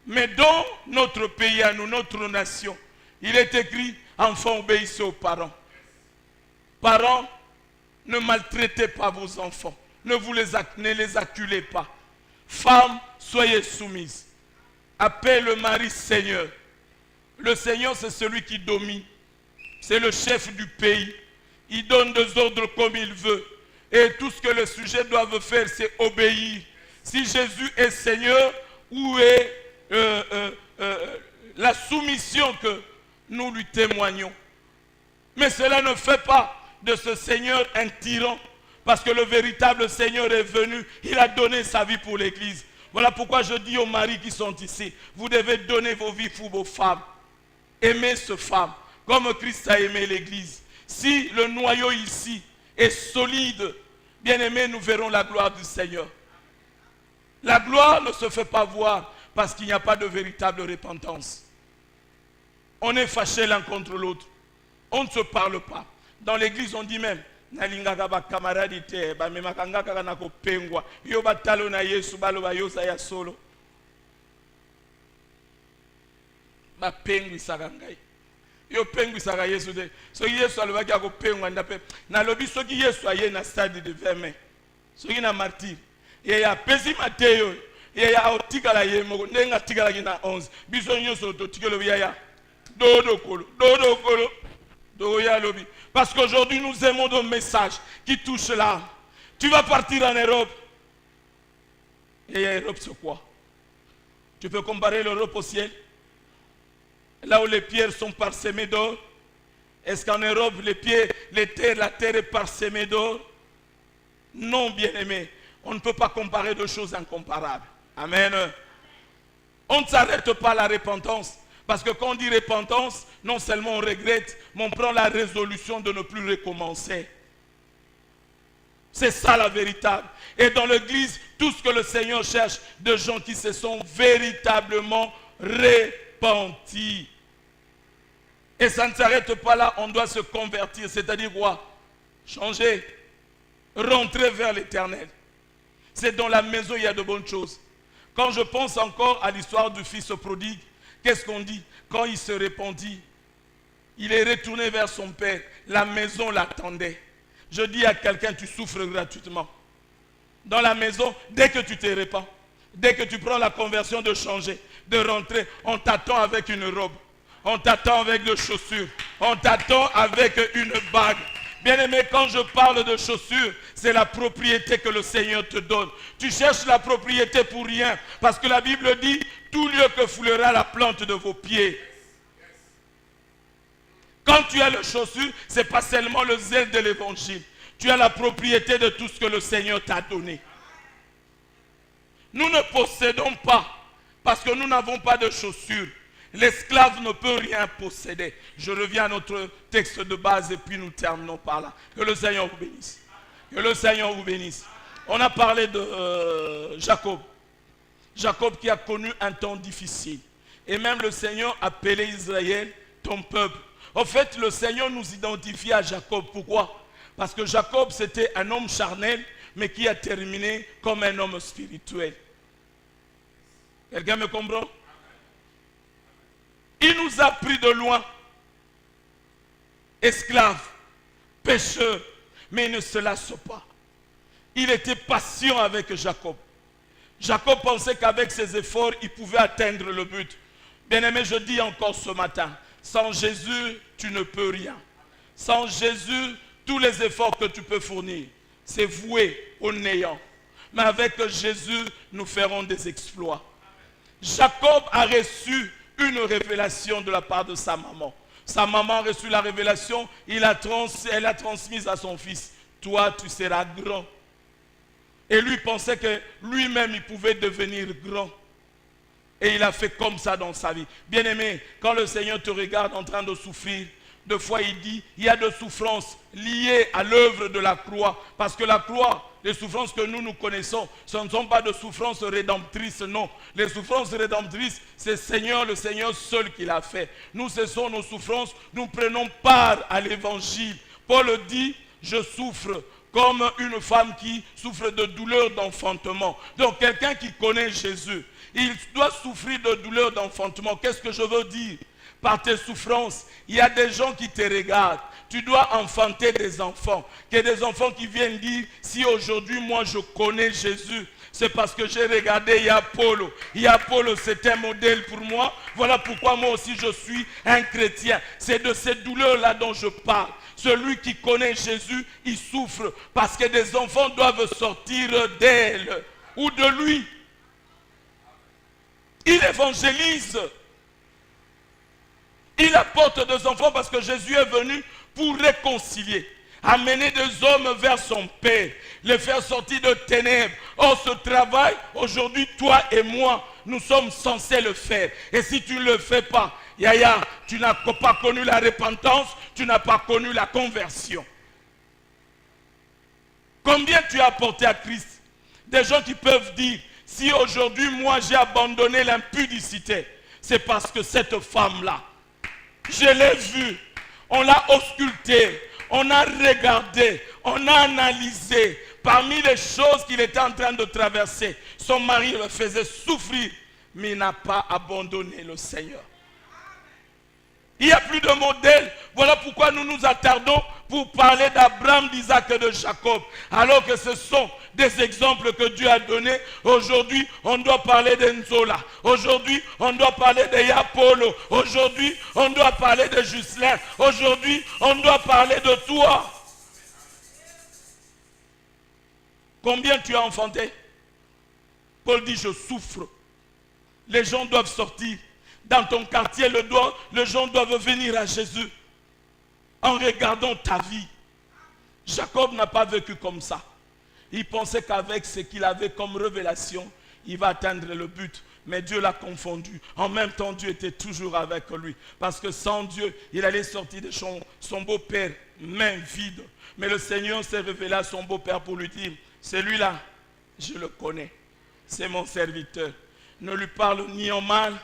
Mais dans notre pays, à nous, notre nation, il est écrit, enfants, obéissez aux parents. Parents, ne maltraitez pas vos enfants. Ne les acculez pas. Femmes, soyez soumises. Appelle le mari Seigneur. Le Seigneur, c'est celui qui domine. C'est le chef du pays. Il donne des ordres comme il veut. Et tout ce que les sujets doivent faire, c'est obéir. Si Jésus est Seigneur, où est la soumission que nous lui témoignons. Mais cela ne fait pas de ce Seigneur un tyran, parce que le véritable Seigneur est venu, il a donné sa vie pour l'Église. Voilà pourquoi je dis aux maris qui sont ici, vous devez donner vos vies pour vos femmes. Aimez ces femmes, comme Christ a aimé l'Église. Si le noyau ici est solide, bien aimé, nous verrons la gloire du Seigneur. La gloire ne se fait pas voir parce qu'il n'y a pas de véritable repentance. On est fâchés l'un contre l'autre. On ne se parle pas. Dans l'église, on dit même, yo pengu saka Yesu de soki Yesu alobaki akopengwa ndape nalobi soki Yesu aye na stade de 20 mai soki na martyr ye ya pesi Mateyo ye ya otikala ye moko ndenga tikala kina 11 biso nyonso totikelo ya dodo kolo do ya lobi parce qu'aujourd'hui nous aimons des messages qui touchent l'âme. Tu vas partir en Europe. Et Europe c'est quoi? Tu peux comparer l'Europe au ciel? Là où les pierres sont parsemées d'or, est-ce qu'en Europe, la terre est parsemée d'or? Non, bien-aimé. On ne peut pas comparer deux choses incomparables. Amen. On ne s'arrête pas à la repentance. Parce que quand on dit repentance, non seulement on regrette, mais on prend la résolution de ne plus recommencer. C'est ça la véritable. Et dans l'église, tout ce que le Seigneur cherche, de gens qui se sont véritablement repentis. Et ça ne s'arrête pas là, on doit se convertir, c'est-à-dire quoi? Changer, rentrer vers l'Éternel. C'est dans la maison il y a de bonnes choses. Quand je pense encore à l'histoire du fils prodigue, qu'est-ce qu'on dit? Quand il se répandit, il est retourné vers son père, la maison l'attendait. Je dis à quelqu'un, tu souffres gratuitement. Dans la maison, dès que tu te répands, dès que tu prends la conversion de changer, de rentrer, on t'attend avec une robe, on t'attend avec des chaussures, on t'attend avec une bague. Bien-aimé, quand je parle de chaussures, c'est la propriété que le Seigneur te donne. Tu cherches la propriété pour rien, parce que la Bible dit, tout lieu que foulera la plante de vos pieds. Quand tu as les chaussures, ce n'est pas seulement le zèle de l'évangile. Tu as la propriété de tout ce que le Seigneur t'a donné. Nous ne possédons pas, parce que nous n'avons pas de chaussures. L'esclave ne peut rien posséder. Je reviens à notre texte de base et puis nous terminons par là. Que le Seigneur vous bénisse. Que le Seigneur vous bénisse. On a parlé de Jacob. Jacob qui a connu un temps difficile. Et même le Seigneur appelait Israël ton peuple. En fait, le Seigneur nous identifie à Jacob. Pourquoi? Parce que Jacob, c'était un homme charnel, mais qui a terminé comme un homme spirituel. Quelqu'un me comprend? Il nous a pris de loin, esclaves, pécheurs, mais il ne se lasse pas. Il était patient avec Jacob. Jacob pensait qu'avec ses efforts, il pouvait atteindre le but. Bien-aimé, je dis encore ce matin, sans Jésus, tu ne peux rien. Sans Jésus, tous les efforts que tu peux fournir, c'est voué au néant. Mais avec Jésus, nous ferons des exploits. Jacob a reçu une révélation de la part de sa maman. Sa maman a reçu la révélation, elle a transmise à son fils. Toi, tu seras grand. Et lui pensait que lui-même, il pouvait devenir grand. Et il a fait comme ça dans sa vie. Bien-aimé, quand le Seigneur te regarde en train de souffrir, deux fois il dit, il y a des souffrances liées à l'œuvre de la croix. Parce que la croix, les souffrances que nous connaissons, ce ne sont pas de souffrances rédemptrices, non. Les souffrances rédemptrices, c'est le Seigneur seul qui l'a fait. Nous cessons nos souffrances, nous prenons part à l'évangile. Paul dit, je souffre comme une femme qui souffre de douleur d'enfantement. Donc quelqu'un qui connaît Jésus, il doit souffrir de douleur d'enfantement. Qu'est-ce que je veux dire? Par tes souffrances, il y a des gens qui te regardent. Tu dois enfanter des enfants. Qu'il y ait des enfants qui viennent dire, si aujourd'hui moi je connais Jésus, c'est parce que j'ai regardé Yapolo. Yapolo c'est un modèle pour moi. Voilà pourquoi moi aussi je suis un chrétien. C'est de cette douleur-là dont je parle. Celui qui connaît Jésus, il souffre parce que des enfants doivent sortir d'elle ou de lui. Il évangélise Il apporte des enfants parce que Jésus est venu pour réconcilier. Amener des hommes vers son Père, les faire sortir de ténèbres. Or, ce travail, aujourd'hui, toi et moi, nous sommes censés le faire. Et si tu ne le fais pas, Yaya, tu n'as pas connu la repentance, tu n'as pas connu la conversion. Combien tu as apporté à Christ? Des gens qui peuvent dire, si aujourd'hui, moi, j'ai abandonné l'impudicité, c'est parce que cette femme-là, je l'ai vue, on l'a auscultée, on a regardé, on a analysé. Parmi les choses qu'il était en train de traverser, son mari le faisait souffrir, mais il n'a pas abandonné le Seigneur. Il n'y a plus de modèle. Voilà pourquoi nous nous attardons pour parler d'Abraham, d'Isaac et de Jacob. Alors que ce sont des exemples que Dieu a donnés. Aujourd'hui, on doit parler d'Enzola. Aujourd'hui, on doit parler de Yapolo. Aujourd'hui, on doit parler de Juscelin. Aujourd'hui, on doit parler de toi. Combien tu as enfanté? Paul dit, je souffre. Les gens doivent sortir. Dans ton quartier, les gens doivent venir à Jésus en regardant ta vie. Jacob n'a pas vécu comme ça. Il pensait qu'avec ce qu'il avait comme révélation, il va atteindre le but. Mais Dieu l'a confondu. En même temps, Dieu était toujours avec lui. Parce que sans Dieu, il allait sortir de son beau-père, main vide. Mais le Seigneur s'est révélé à son beau-père pour lui dire, celui-là, je le connais. C'est mon serviteur. Ne lui parle ni en mal,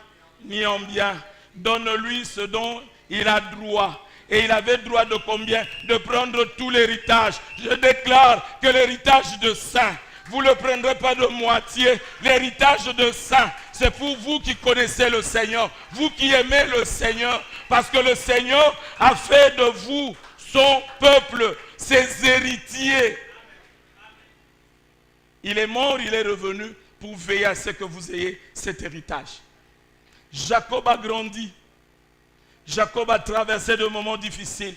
ni en bien. Donne-lui ce dont il a droit. Et il avait droit de combien? De prendre tout l'héritage. Je déclare que l'héritage de saint, vous ne le prendrez pas de moitié. L'héritage de saint, c'est pour vous qui connaissez le Seigneur. Vous qui aimez le Seigneur. Parce que le Seigneur a fait de vous son peuple, ses héritiers. Il est mort, il est revenu pour veiller à ce que vous ayez cet héritage. Jacob a grandi. Jacob a traversé de moments difficiles.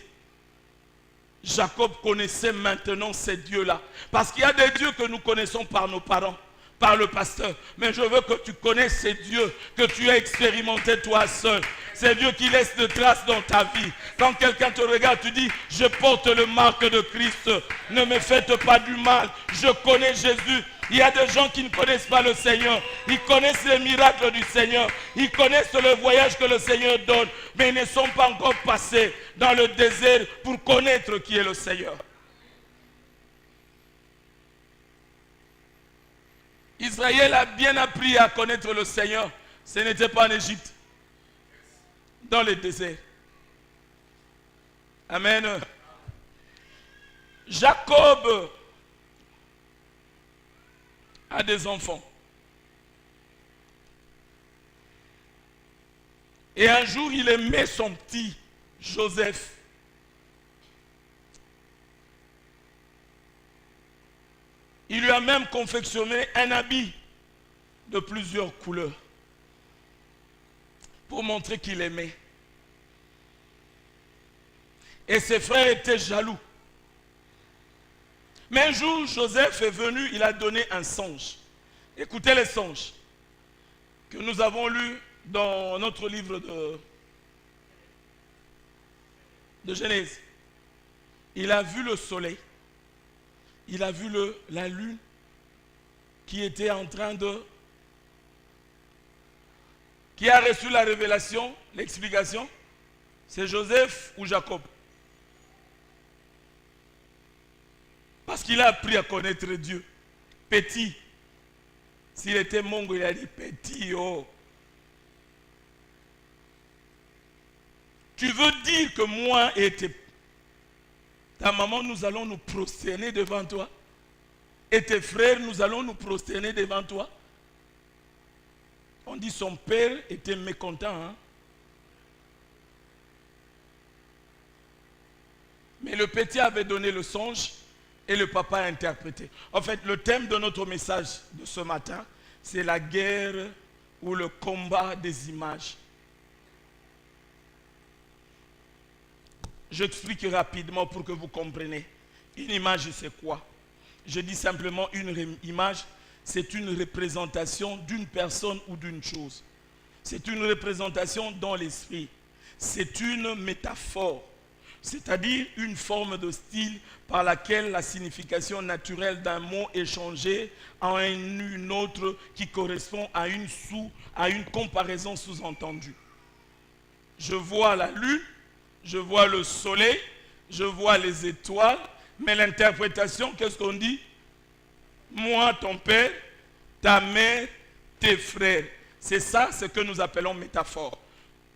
Jacob connaissait maintenant ces dieux-là. Parce qu'il y a des dieux que nous connaissons par nos parents, par le pasteur. Mais je veux que tu connaisses ces dieux que tu as expérimentés toi seul. Ces dieux qui laissent des traces dans ta vie. Quand quelqu'un te regarde, tu dis, je porte le marque de Christ. Ne me faites pas du mal. Je connais Jésus. Il y a des gens qui ne connaissent pas le Seigneur. Ils connaissent les miracles du Seigneur. Ils connaissent le voyage que le Seigneur donne. Mais ils ne sont pas encore passés dans le désert pour connaître qui est le Seigneur. Israël a bien appris à connaître le Seigneur. Ce n'était pas en Égypte. Dans le désert. Amen. Jacob a des enfants. Et un jour, il aimait son petit Joseph. Il lui a même confectionné un habit de plusieurs couleurs pour montrer qu'il aimait. Et ses frères étaient jaloux. Mais un jour, Joseph est venu, il a donné un songe. Écoutez les songes que nous avons lus dans notre livre de Genèse. Il a vu le soleil, il a vu la lune qui était en train de... Qui a reçu la révélation, l'explication? C'est Joseph ou Jacob? Parce qu'il a appris à connaître Dieu. Petit. S'il était mongo, il a dit petit, oh. Tu veux dire que moi et ta maman, nous allons nous prosterner devant toi? Et tes frères, nous allons nous prosterner devant toi? On dit son père était mécontent. Hein? Mais le petit avait donné le songe et le papa a interprété. En fait, le thème de notre message de ce matin, c'est la guerre ou le combat des images. J'explique rapidement pour que vous compreniez. Une image, c'est quoi? Je dis simplement une image. C'est une représentation d'une personne ou d'une chose. C'est une représentation dans l'esprit. c'est une métaphore, c'est-à-dire une forme de style par laquelle la signification naturelle d'un mot est changée en une autre qui correspond à une comparaison sous-entendue. Je vois la lune, je vois le soleil, je vois les étoiles, mais l'interprétation, qu'est-ce qu'on dit? Moi, ton père, ta mère, tes frères. C'est ça ce que nous appelons métaphore.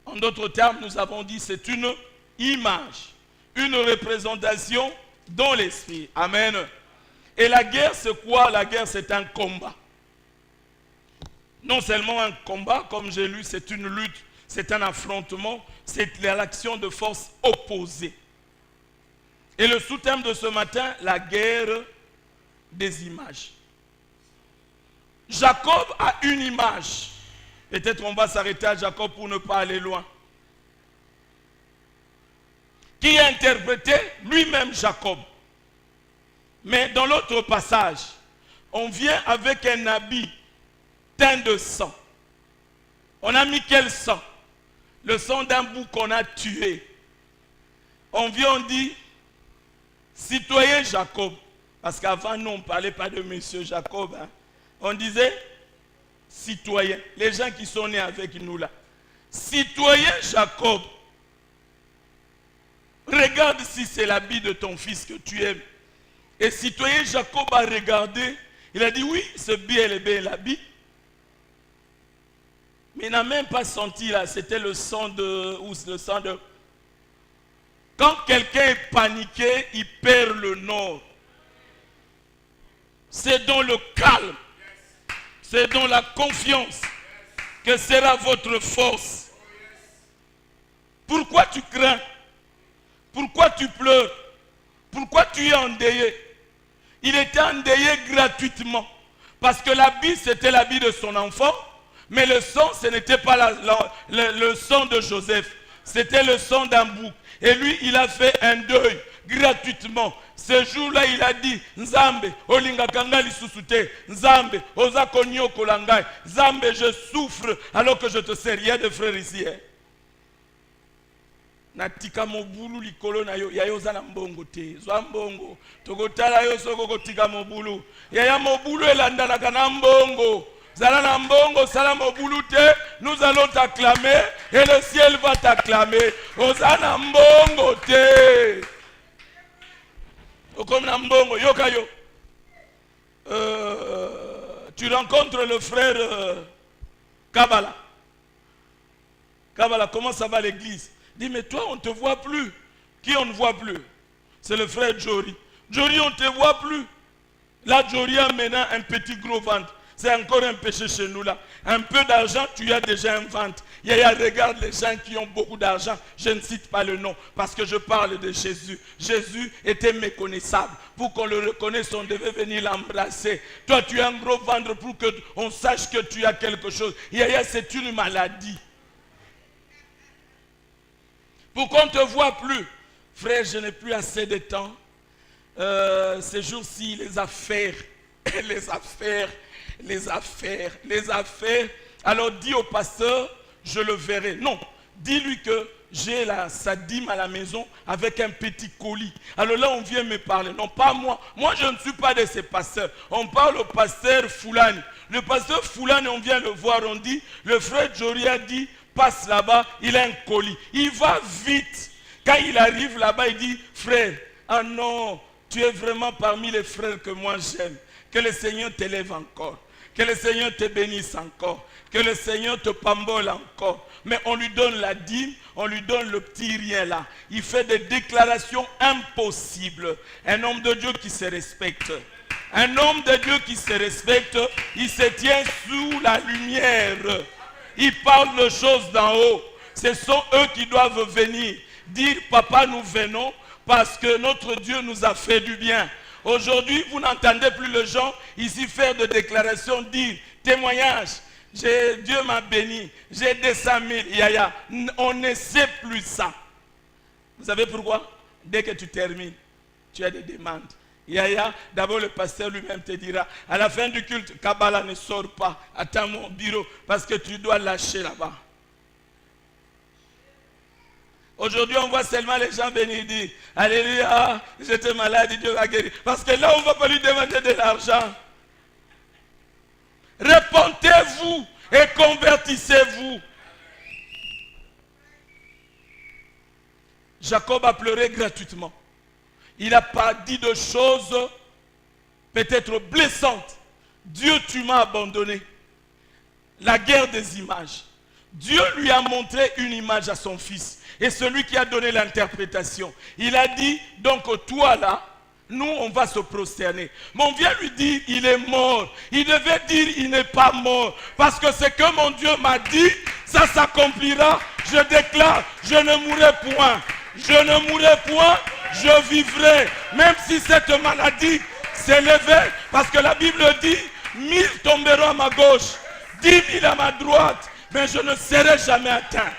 En d'autres termes, nous avons dit c'est une image, une représentation dans l'esprit. Amen. Et la guerre, c'est quoi? La guerre, c'est un combat. Non seulement un combat, comme j'ai lu, c'est une lutte, c'est un affrontement, c'est l'action de forces opposées. Et le sous-thème de ce matin, la guerre des images. Jacob a une image. Peut-être on va s'arrêter à Jacob pour ne pas aller loin. Qui a interprété lui-même Jacob. Mais dans l'autre passage, on vient avec un habit teint de sang. On a mis quel sang? Le sang d'un bouc qu'on a tué. On vient, on dit, citoyen Jacob. Parce qu'avant, nous, on ne parlait pas de monsieur Jacob. Hein. On disait citoyen. Les gens qui sont nés avec nous là. Citoyen Jacob. Regarde si c'est l'habit de ton fils que tu aimes. Et citoyen Jacob a regardé. Il a dit oui, c'est bien l'habit. Mais il n'a même pas senti là. C'était le sang de... Quand quelqu'un est paniqué, il perd le nord. C'est dans le calme. C'est dans la confiance que sera votre force. Pourquoi tu crains? Pourquoi tu pleures? Pourquoi tu es endeuillé? Il était endeuillé gratuitement. Parce que l'habit, c'était l'habit de son enfant. Mais le sang, ce n'était pas le sang de Joseph. C'était le sang d'un bouc. Et lui, il a fait un deuil gratuitement. Ce jour-là, il a dit, Nzambe, olinga kanga lisusute, Nzambe, oza konyo kolangai, Nzambe, je souffre alors que je te sers. Il y a des frères ici. Natika mobulu likolo na yo, ya yo za na mbongo te, zwa mbongo, tokotala yo soko kotika mobulu, ya mobulu elandalaka na mbongo. Zala na mbongo, sala mobulu te, nous allons t'acclamer et le ciel va t'acclamer. Oza na mbongo te. Comme na mbongo, yokayo. Tu rencontres le frère Kabbalah. Kabbalah, comment ça va l'église? Dis, mais toi, on ne te voit plus. Qui on ne voit plus? C'est le frère Jory. Jory, on ne te voit plus. Là, Jory a maintenant un petit gros ventre. C'est encore un péché chez nous là. Un peu d'argent, tu as déjà un ventre. Regarde les gens qui ont beaucoup d'argent. Je ne cite pas le nom parce que je parle de Jésus. Jésus était méconnaissable. Pour qu'on le reconnaisse, on devait venir l'embrasser. Toi, tu as un gros ventre pour qu'on sache que tu as quelque chose. C'est une maladie. Pour qu'on ne te voit plus. Frère, je n'ai plus assez de temps. Ces jours-ci, les affaires. Alors dis au pasteur, je le verrai. Non, dis-lui que j'ai sa dîme à la maison avec un petit colis. Alors là, on vient me parler. Non, pas moi. Moi, je ne suis pas de ces pasteurs. On parle au pasteur Foulani. Le pasteur Foulani, on vient le voir, on dit, le frère Jory a dit, passe là-bas, il a un colis. Il va vite. Quand il arrive là-bas, il dit, frère, ah non, tu es vraiment parmi les frères que moi j'aime. Que le Seigneur t'élève encore. Que le Seigneur te bénisse encore. Que le Seigneur te pambole encore. Mais on lui donne la dîme, on lui donne le petit rien là. Il fait des déclarations impossibles. Un homme de Dieu qui se respecte. Un homme de Dieu qui se respecte, il se tient sous la lumière. Il parle de choses d'en haut. Ce sont eux qui doivent venir dire, papa, nous venons parce que notre Dieu nous a fait du bien. Aujourd'hui, vous n'entendez plus les gens ici faire de déclarations, dire témoignage. Dieu m'a béni, j'ai 200 000. On ne sait plus ça. Vous savez pourquoi? Dès que tu termines, tu as des demandes. D'abord le pasteur lui-même te dira, à la fin du culte, Kabbalah ne sort pas, attends mon bureau, parce que tu dois lâcher là-bas. Aujourd'hui, on voit seulement les gens venir dire, alléluia, j'étais malade, Dieu va guérir. Parce que là, on ne va pas lui demander de l'argent. Repentez-vous et convertissez-vous. Jacob a pleuré gratuitement. Il n'a pas dit de choses peut-être blessantes. Dieu, tu m'as abandonné. La guerre des images. Dieu lui a montré une image à son fils. Et celui qui a donné l'interprétation, il a dit, donc toi là, nous on va se prosterner. Mais on vient lui dire, il est mort. Il devait dire, il n'est pas mort. Parce que ce que mon Dieu m'a dit, ça s'accomplira. Je déclare, je ne mourrai point. Je ne mourrai point, je vivrai. Même si cette maladie s'élevait, parce que la Bible dit, 1000 tomberont à ma gauche, 10 000 à ma droite, mais je ne serai jamais atteint.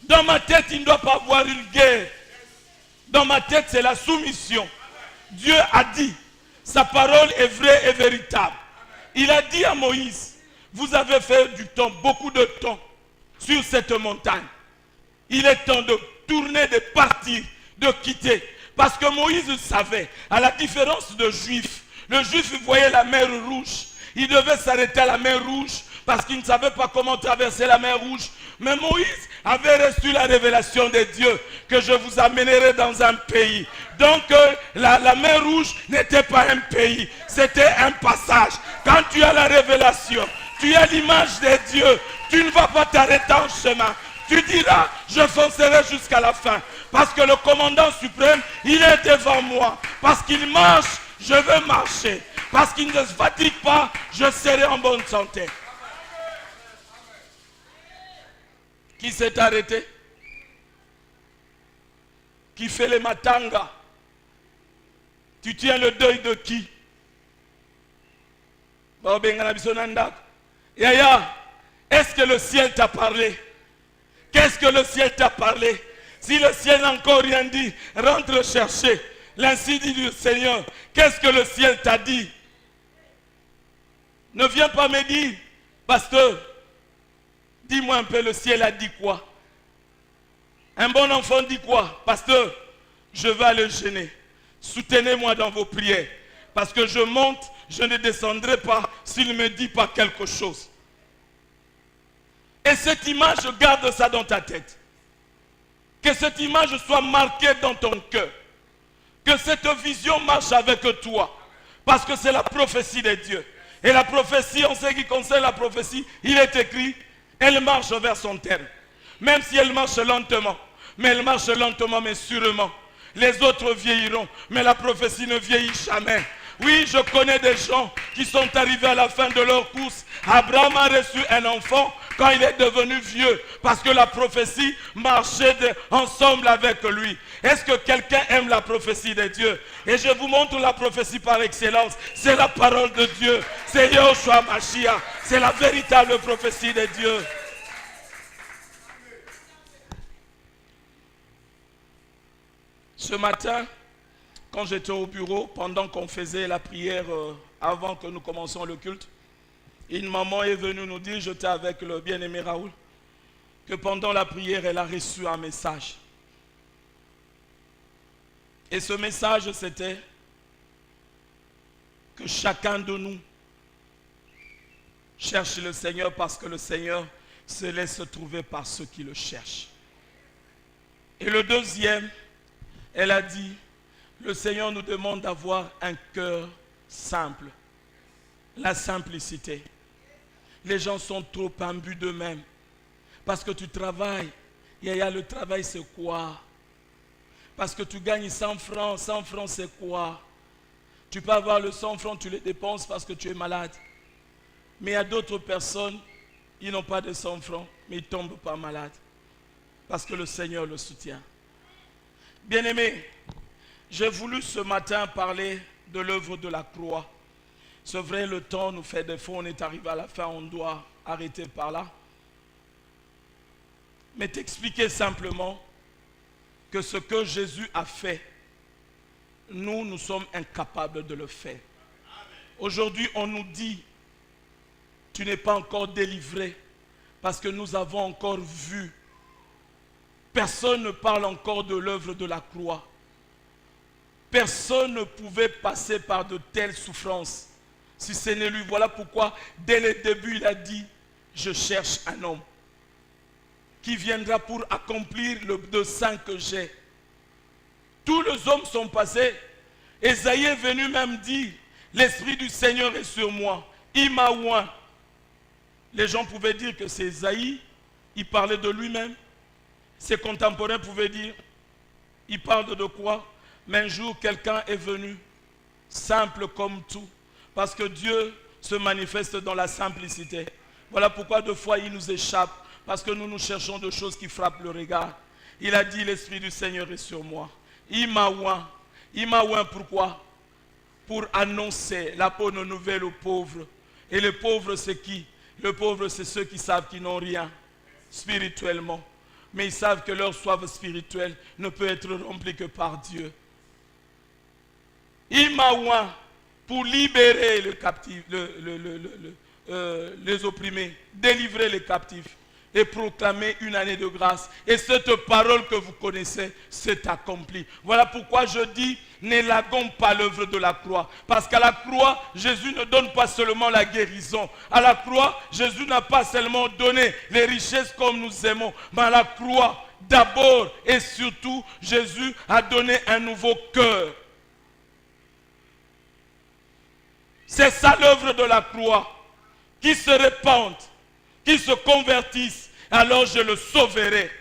Dans ma tête, il ne doit pas avoir une guerre. Dans ma tête, c'est la soumission. Dieu a dit, sa parole est vraie et véritable. Il a dit à Moïse, vous avez fait du temps, beaucoup de temps, sur cette montagne. Il est temps de tourner, de partir, de quitter. Parce que Moïse savait, à la différence de Juifs, le Juif voyait la mer Rouge. Il devait s'arrêter à la mer Rouge parce qu'il ne savait pas comment traverser la mer Rouge. Mais Moïse avait reçu la révélation de Dieu que je vous amènerai dans un pays. Donc la mer Rouge n'était pas un pays, c'était un passage. Quand tu as la révélation, tu as l'image de Dieu, tu ne vas pas t'arrêter en chemin. Tu diras, je foncerai jusqu'à la fin. Parce que le commandant suprême, il est devant moi. Parce qu'il marche, je veux marcher. Parce qu'il ne se fatigue pas, je serai en bonne santé. Qui s'est arrêté? Qui fait les matangas? Tu tiens le deuil de qui? Yaya, est-ce que le ciel t'a parlé? Qu'est-ce que le ciel t'a parlé? Si le ciel n'a encore rien dit, rentre chercher. L'ainsi dit du Seigneur. Qu'est-ce que le ciel t'a dit? Ne viens pas me dire, pasteur, dis-moi un peu, le ciel a dit quoi? Un bon enfant dit quoi? Pasteur, je vais aller gêner. Soutenez-moi dans vos prières. Parce que je monte, je ne descendrai pas s'il ne me dit pas quelque chose. Et cette image, garde ça dans ta tête. Que cette image soit marquée dans ton cœur. Que cette vision marche avec toi. Parce que c'est la prophétie de Dieu. Et la prophétie, en ce qui concerne la prophétie, il est écrit, elle marche vers son terme. Même si elle marche lentement. Mais elle marche lentement, mais sûrement. Les autres vieilliront, mais la prophétie ne vieillit jamais. Oui, je connais des gens qui sont arrivés à la fin de leur course. Abraham a reçu un enfant quand il est devenu vieux, parce que la prophétie marchait ensemble avec lui. Est-ce que quelqu'un aime la prophétie de Dieu? Et je vous montre la prophétie par excellence. C'est la parole de Dieu. C'est Yahushua Mashiach. C'est la véritable prophétie de Dieu. Ce matin, quand j'étais au bureau, pendant qu'on faisait la prière, avant que nous commencions le culte, une maman est venue nous dire, j'étais avec le bien-aimé Raoul, que pendant la prière, elle a reçu un message. Et ce message, c'était que chacun de nous cherche le Seigneur parce que le Seigneur se laisse trouver par ceux qui le cherchent. Et le deuxième, elle a dit, le Seigneur nous demande d'avoir un cœur simple. La simplicité. Les gens sont trop imbus d'eux-mêmes. Parce que tu travailles. Yaya, le travail c'est quoi? Parce que tu gagnes 100 francs. 100 francs c'est quoi? Tu peux avoir le 100 francs, tu les dépenses parce que tu es malade. Mais il y a d'autres personnes, ils n'ont pas de 100 francs, mais ils ne tombent pas malades. Parce que le Seigneur le soutient. Bien-aimés, j'ai voulu ce matin parler de l'œuvre de la croix. C'est vrai, le temps nous fait défaut, on est arrivé à la fin, on doit arrêter par là. Mais t'expliquer simplement que ce que Jésus a fait, nous sommes incapables de le faire. Aujourd'hui, on nous dit, tu n'es pas encore délivré, parce que nous avons encore vu personne ne parle encore de l'œuvre de la croix. Personne ne pouvait passer par de telles souffrances si ce n'est lui. Voilà pourquoi, dès le début, il a dit, je cherche un homme qui viendra pour accomplir le dessein que j'ai. Tous les hommes sont passés. Ésaïe est venu même dire, l'Esprit du Seigneur est sur moi. Il m'a oint. Les gens pouvaient dire que c'est Ésaïe, il parlait de lui-même. Ses contemporains pouvaient dire, il parle de quoi? Mais un jour, quelqu'un est venu, simple comme tout, parce que Dieu se manifeste dans la simplicité. Voilà pourquoi deux fois il nous échappe, parce que nous cherchons de choses qui frappent le regard. Il a dit, l'Esprit du Seigneur est sur moi. Il m'a oint. Il m'a oint pourquoi? Pour annoncer la bonne nouvelle aux pauvres. Et les pauvres, c'est qui? Les pauvres, c'est ceux qui savent qu'ils n'ont rien spirituellement. Mais ils savent que leur soif spirituelle ne peut être remplie que par Dieu. Il m'a oint pour libérer les captifs, les opprimés, délivrer les captifs et proclamer une année de grâce. Et cette parole que vous connaissez s'est accomplie. Voilà pourquoi je dis, ne laguons pas l'œuvre de la croix. Parce qu'à la croix, Jésus ne donne pas seulement la guérison. À la croix, Jésus n'a pas seulement donné les richesses comme nous aimons. Mais à la croix, d'abord et surtout, Jésus a donné un nouveau cœur. C'est ça l'œuvre de la croix. Qui se répandent, qui se convertissent, alors je le sauverai.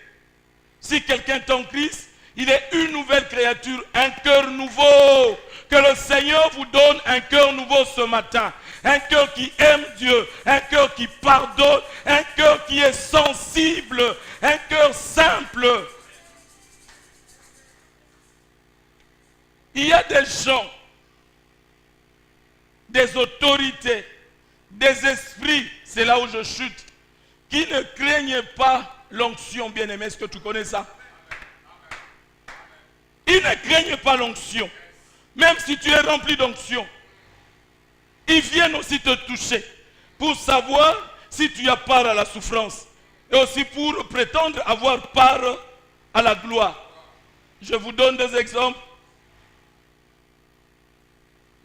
Si quelqu'un est en Christ, il est une nouvelle créature, un cœur nouveau. Que le Seigneur vous donne un cœur nouveau ce matin. Un cœur qui aime Dieu, un cœur qui pardonne, un cœur qui est sensible, un cœur simple. Il y a des gens, des autorités, des esprits, c'est là où je chute, qui ne craignent pas l'onction, bien-aimé. Est-ce que tu connais ça? Ils ne craignent pas l'onction. Même si tu es rempli d'onction, ils viennent aussi te toucher pour savoir si tu as part à la souffrance et aussi pour prétendre avoir part à la gloire. Je vous donne des exemples.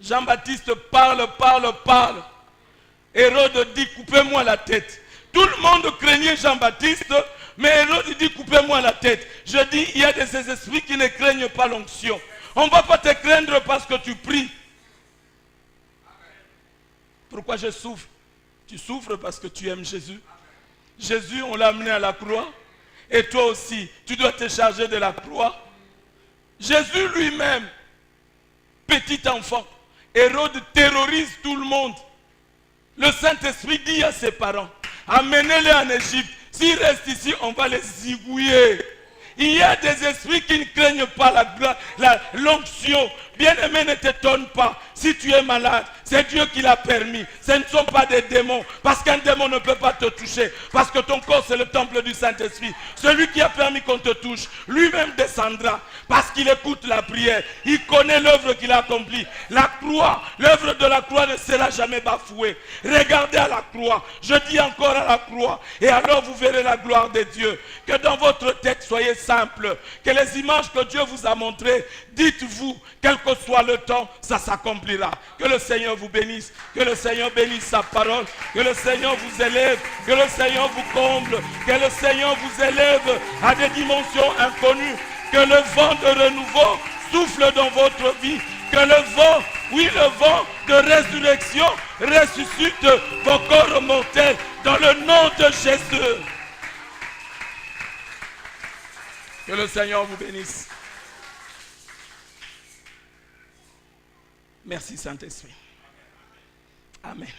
Jean-Baptiste parle. Hérode dit, coupez-moi la tête. Tout le monde craignait Jean-Baptiste, mais Hérode dit, coupez-moi la tête. Je dis, il y a de ces esprits qui ne craignent pas l'onction. On ne va pas te craindre parce que tu pries. Pourquoi je souffre? Tu souffres parce que tu aimes Jésus. Jésus, on l'a amené à la croix. Et toi aussi, tu dois te charger de la croix. Jésus lui-même, petit enfant, Hérode terrorise tout le monde. Le Saint-Esprit dit à ses parents, amenez-les en Égypte. S'ils restent ici, on va les zigouiller. Il y a des esprits qui ne craignent pas l'onction. Bien-aimé, ne t'étonne pas. Si tu es malade, c'est Dieu qui l'a permis. Ce ne sont pas des démons. Parce qu'un démon ne peut pas te toucher. Parce que ton corps, c'est le temple du Saint-Esprit. Celui qui a permis qu'on te touche, lui-même descendra. Parce qu'il écoute la prière. Il connaît l'œuvre qu'il a accomplie. La croix, l'œuvre de la croix ne sera jamais bafouée. Regardez à la croix. Je dis encore à la croix. Et alors vous verrez la gloire de Dieu. Que dans votre tête, soyez simple. Que les images que Dieu vous a montrées, dites-vous, quel que soit le temps, ça s'accomplira. Que le Seigneur vous bénisse. Que le Seigneur bénisse sa parole. Que le Seigneur vous élève. Que le Seigneur vous comble. Que le Seigneur vous élève à des dimensions inconnues. Que le vent de renouveau souffle dans votre vie. Que le vent, oui le vent de résurrection ressuscite vos corps mortels dans le nom de Jésus. Que le Seigneur vous bénisse. Merci Saint-Esprit. Amen.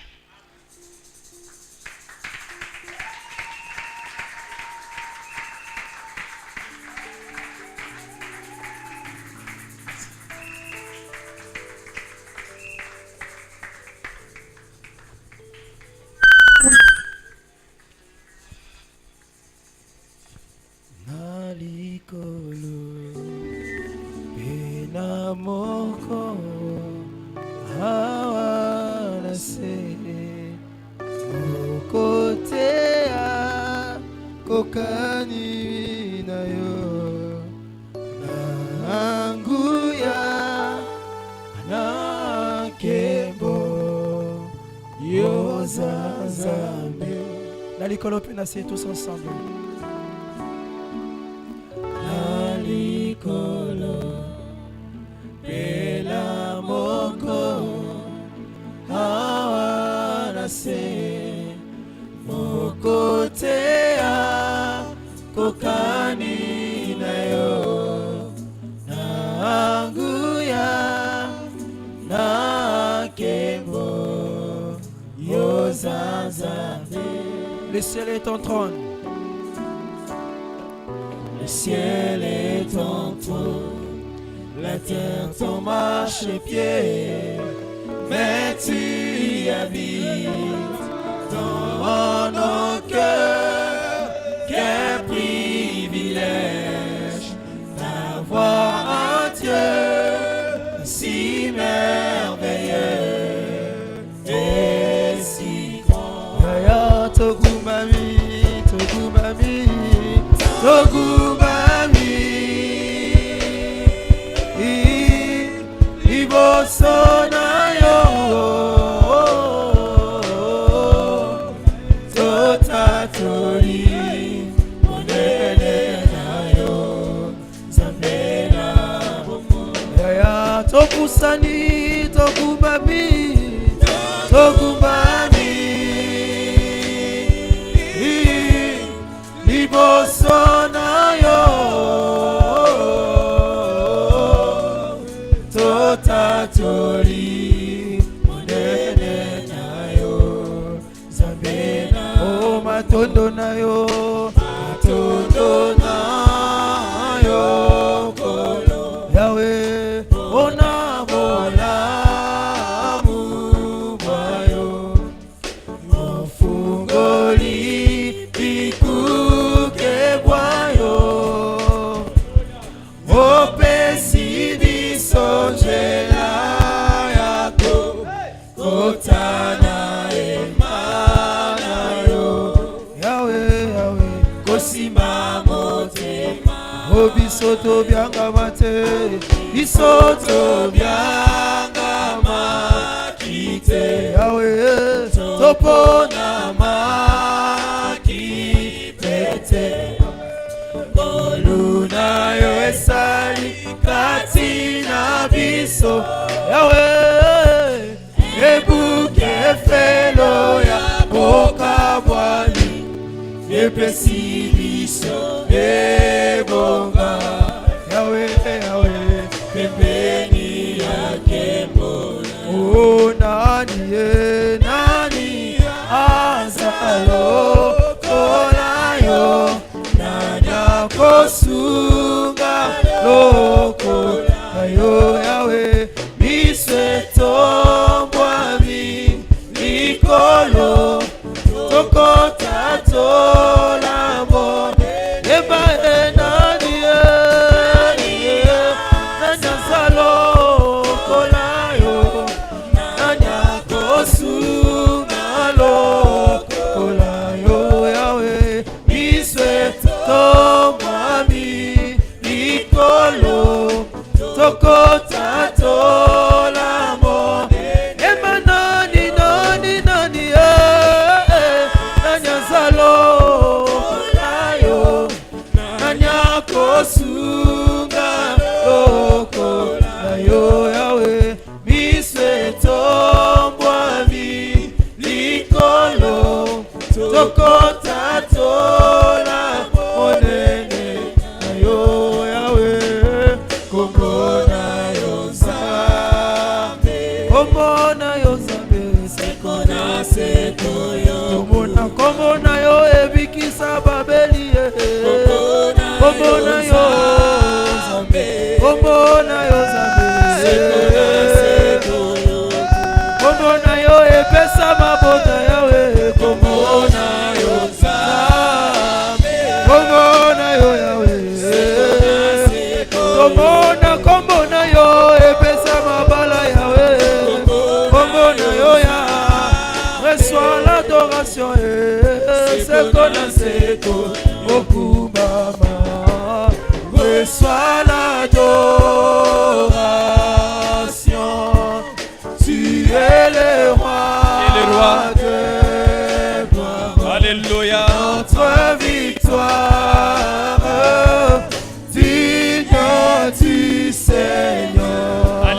Moko hawana se likolo pe na se tous ensemble. Na likolo pe la moko awa na se moko te a kokani na yo na anguya na kembo yo zanzabe. Le ciel est ton trône. Le ciel est ton trône, la terre ton marchepied, mais tu y habites dans nos cœurs. Quel privilège d'avoir un Dieu si merveilleux et si grand. Yaya togumami, togumami, togumami. Liboso na yo totatori monene na yo zambela bomo. Yaya topusani togumami, togumami. Liboso na yo totatori monene na yo zambela. Oh matondo na yo, matondo na yo kolo Yahweh. Ona bola mubwayo mofungoli ikuke bwayo opesi bisonjela yako kotana emana yo Yahweh, Yahweh kosima motema obisoto byanga mate bisoto byanga makite Yahweh topona makipete boluna yo esali kati na biso Yahweh ebuke felo ya boka bwali epesi biso ebonga Yahweh, Yahweh pembeni yake mbona. Oh nani nani azalo kolayo nani akosunga loko ayo Yahweh bisweto mbwami likolo tokota tola mbone eba nani nani azalo kolayo nani akosunga loko kolayo Yahweh bisweto mbwami likolo tokota tola mbone ema nani nani nani nani azalo kolayo nani akosunga loko ayo Yahweh bisweto mbwami likolo tokota tola monene ayo Yahweh kombona yo zambe, kombona yo zambe sekona sekoyo tomona kombona yo ebikisa babeli kombona yo zambe, kombona yo zambe sekona sekoyo kombona yo epesa mabota yawe kombona yo zambe, kombona yo yawe kombona yo epesa mabala yawe kombona yo ya reçois l'adoration sekona seko okumbama reçois l'adoration tu es le roi de gloire. Alléluia.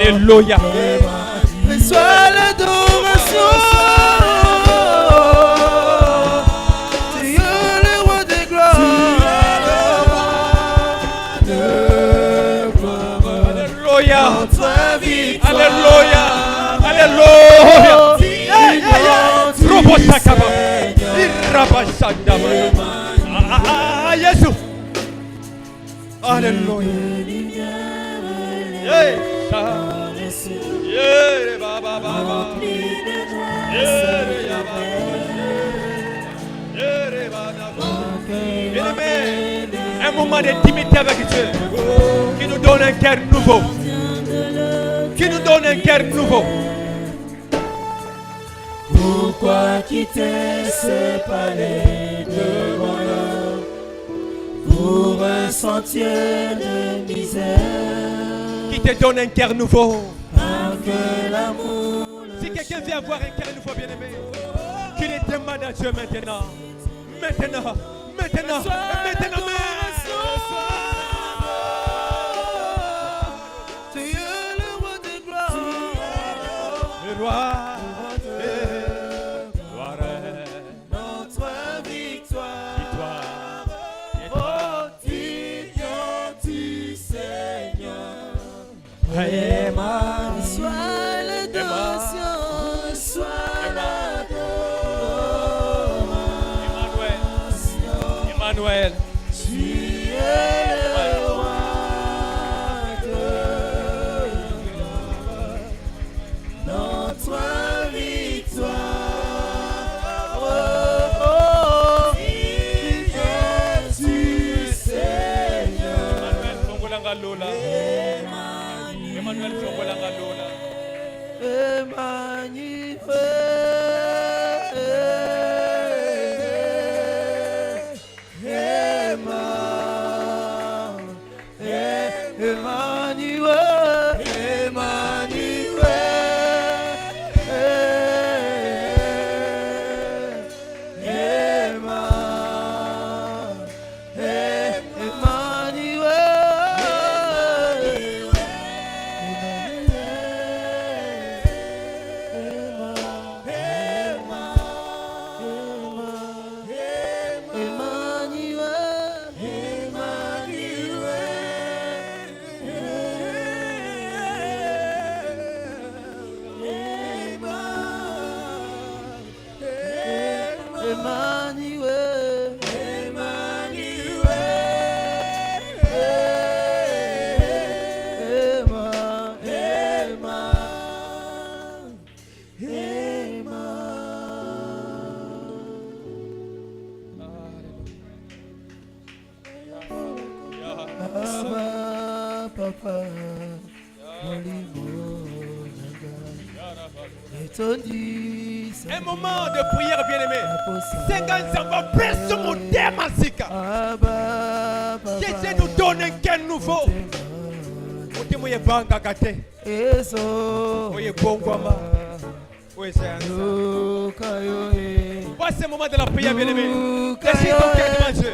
Alléluia. Reçois l'adoration. Tu es le roi des gloires. Alléluia. Notre victoire. Alléluia. Alléluia. Jésus. Alléluia. Un moment d'intimité avec Dieu qui nous donne un cœur nouveau. Qui nous donne un cœur nouveau. Pourquoi quitter ce palais de bonheur pour un sentier de misère? Qui te donne un cœur nouveau. Que l'amour. Si quelqu'un vient avoir un cœur nouveau, bien-aimé, qu'il le demande à Dieu maintenant. Maintenant. Maintenant. Maintenant. Tu es le roi des gloires. Le roi. Notre victoire. Oh, tu Seigneur. Sois l'adoration, sois l'adoration. Emmanuel. Tu es le roi de gloire. Notre victoire. Oh, Jésus Seigneur. Emmanuel Chongolanga Lola. Un moment de prière, bien-aimé. 50 ans, presse mon thème en Sika. Jésus nous donne un cœur nouveau. Oye banga kate. Oye bongwama. Oye c'est voici ce moment de la prière, bien-aimé. Laissez ton cœur devant Dieu.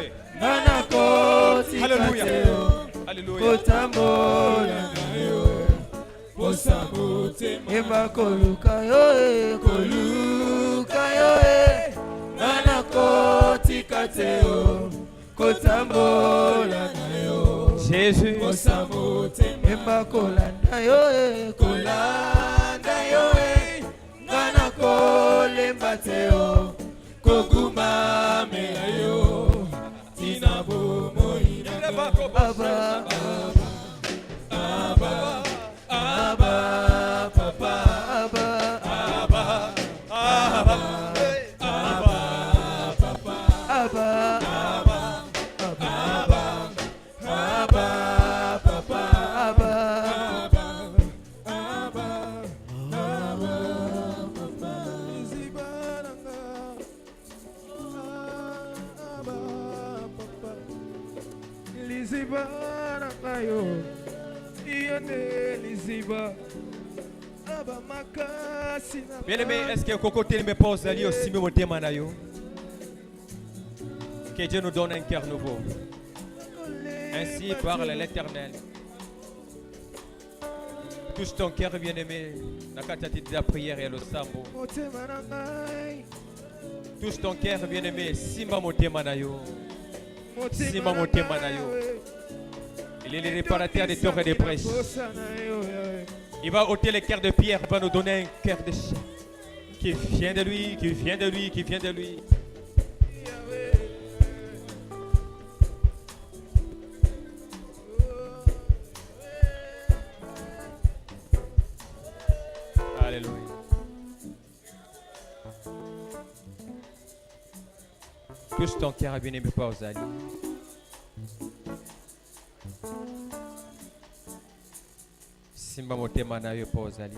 Alléluia. Alléluia. Eba koluka yo nana kotika teo kotambola na yo Jésus eba kolanda yo nana kolemba teo kokumamela yo tina bomoi na baba Bien-aimé, est-ce que Cocoté me pose ali aussi me demande? Que Dieu nous donne un cœur nouveau. Ainsi parle l'Éternel. Touche ton cœur bien-aimé. Nakatati de la prière et le sambo. Touche ton cœur bien-aimé. Simba motema nayo. Simba motema nayo. Il est le réparateur des torts et des brèches. Il va ôter les cœurs de pierre, va nous donner un cœur de chair. Qui vient de lui, qui vient de lui, qui vient de lui. Alléluia. Touche ton cœur bien-aimé, pas aux alliés. Simba motema nayo pa ozali.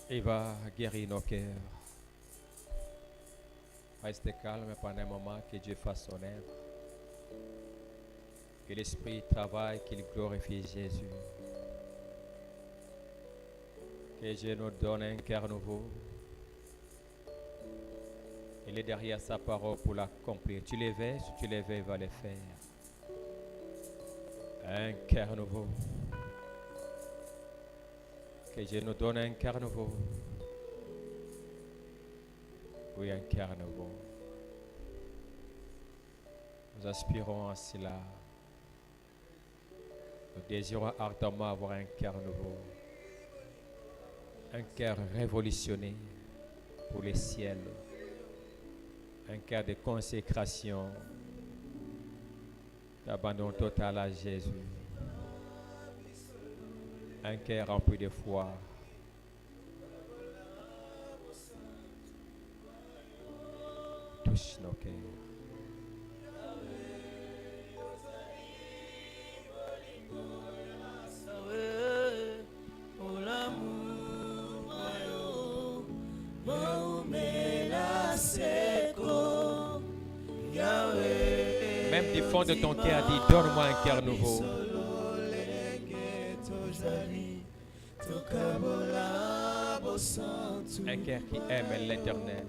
Il va guérir nos cœurs. Reste calme pendant un moment, que Dieu fasse son œuvre. Que l'Esprit travaille, qu'il glorifie Jésus. Que Dieu nous donne un cœur nouveau. Il est derrière sa parole pour l'accomplir. Tu les veux, si tu les veux, il va les faire. Un cœur nouveau. Que Dieu nous donne un cœur nouveau. Oui, un cœur nouveau. Nous aspirons à cela. Nous désirons ardemment avoir un cœur nouveau. Un cœur révolutionné pour les ciels. Un cœur de consécration, d'abandon total à Jésus. Un cœur rempli de foi. Touche nos cœurs. Même du fond de ton cœur, dis, donne-moi un cœur nouveau. Un cœur qui aime l'Éternel.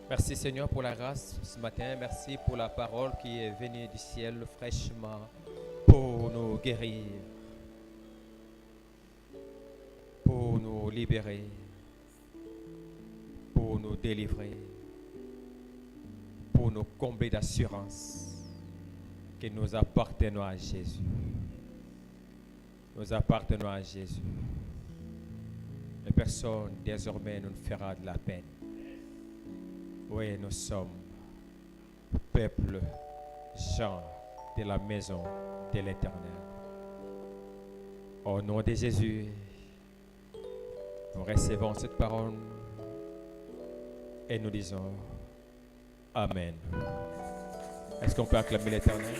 Merci Seigneur pour la grâce ce matin. Merci pour la parole qui est venue du ciel fraîchement pour nous guérir, pour nous libérer, pour nous délivrer, pour nous combler d'assurance que nous appartenons à Jésus. Nous appartenons à Jésus. Et personne désormais nous fera de la peine. Oui, nous sommes peuple, gens de la maison de l'Éternel. Au nom de Jésus, nous recevons cette parole et nous disons Amen. Est-ce qu'on peut acclamer l'Éternel?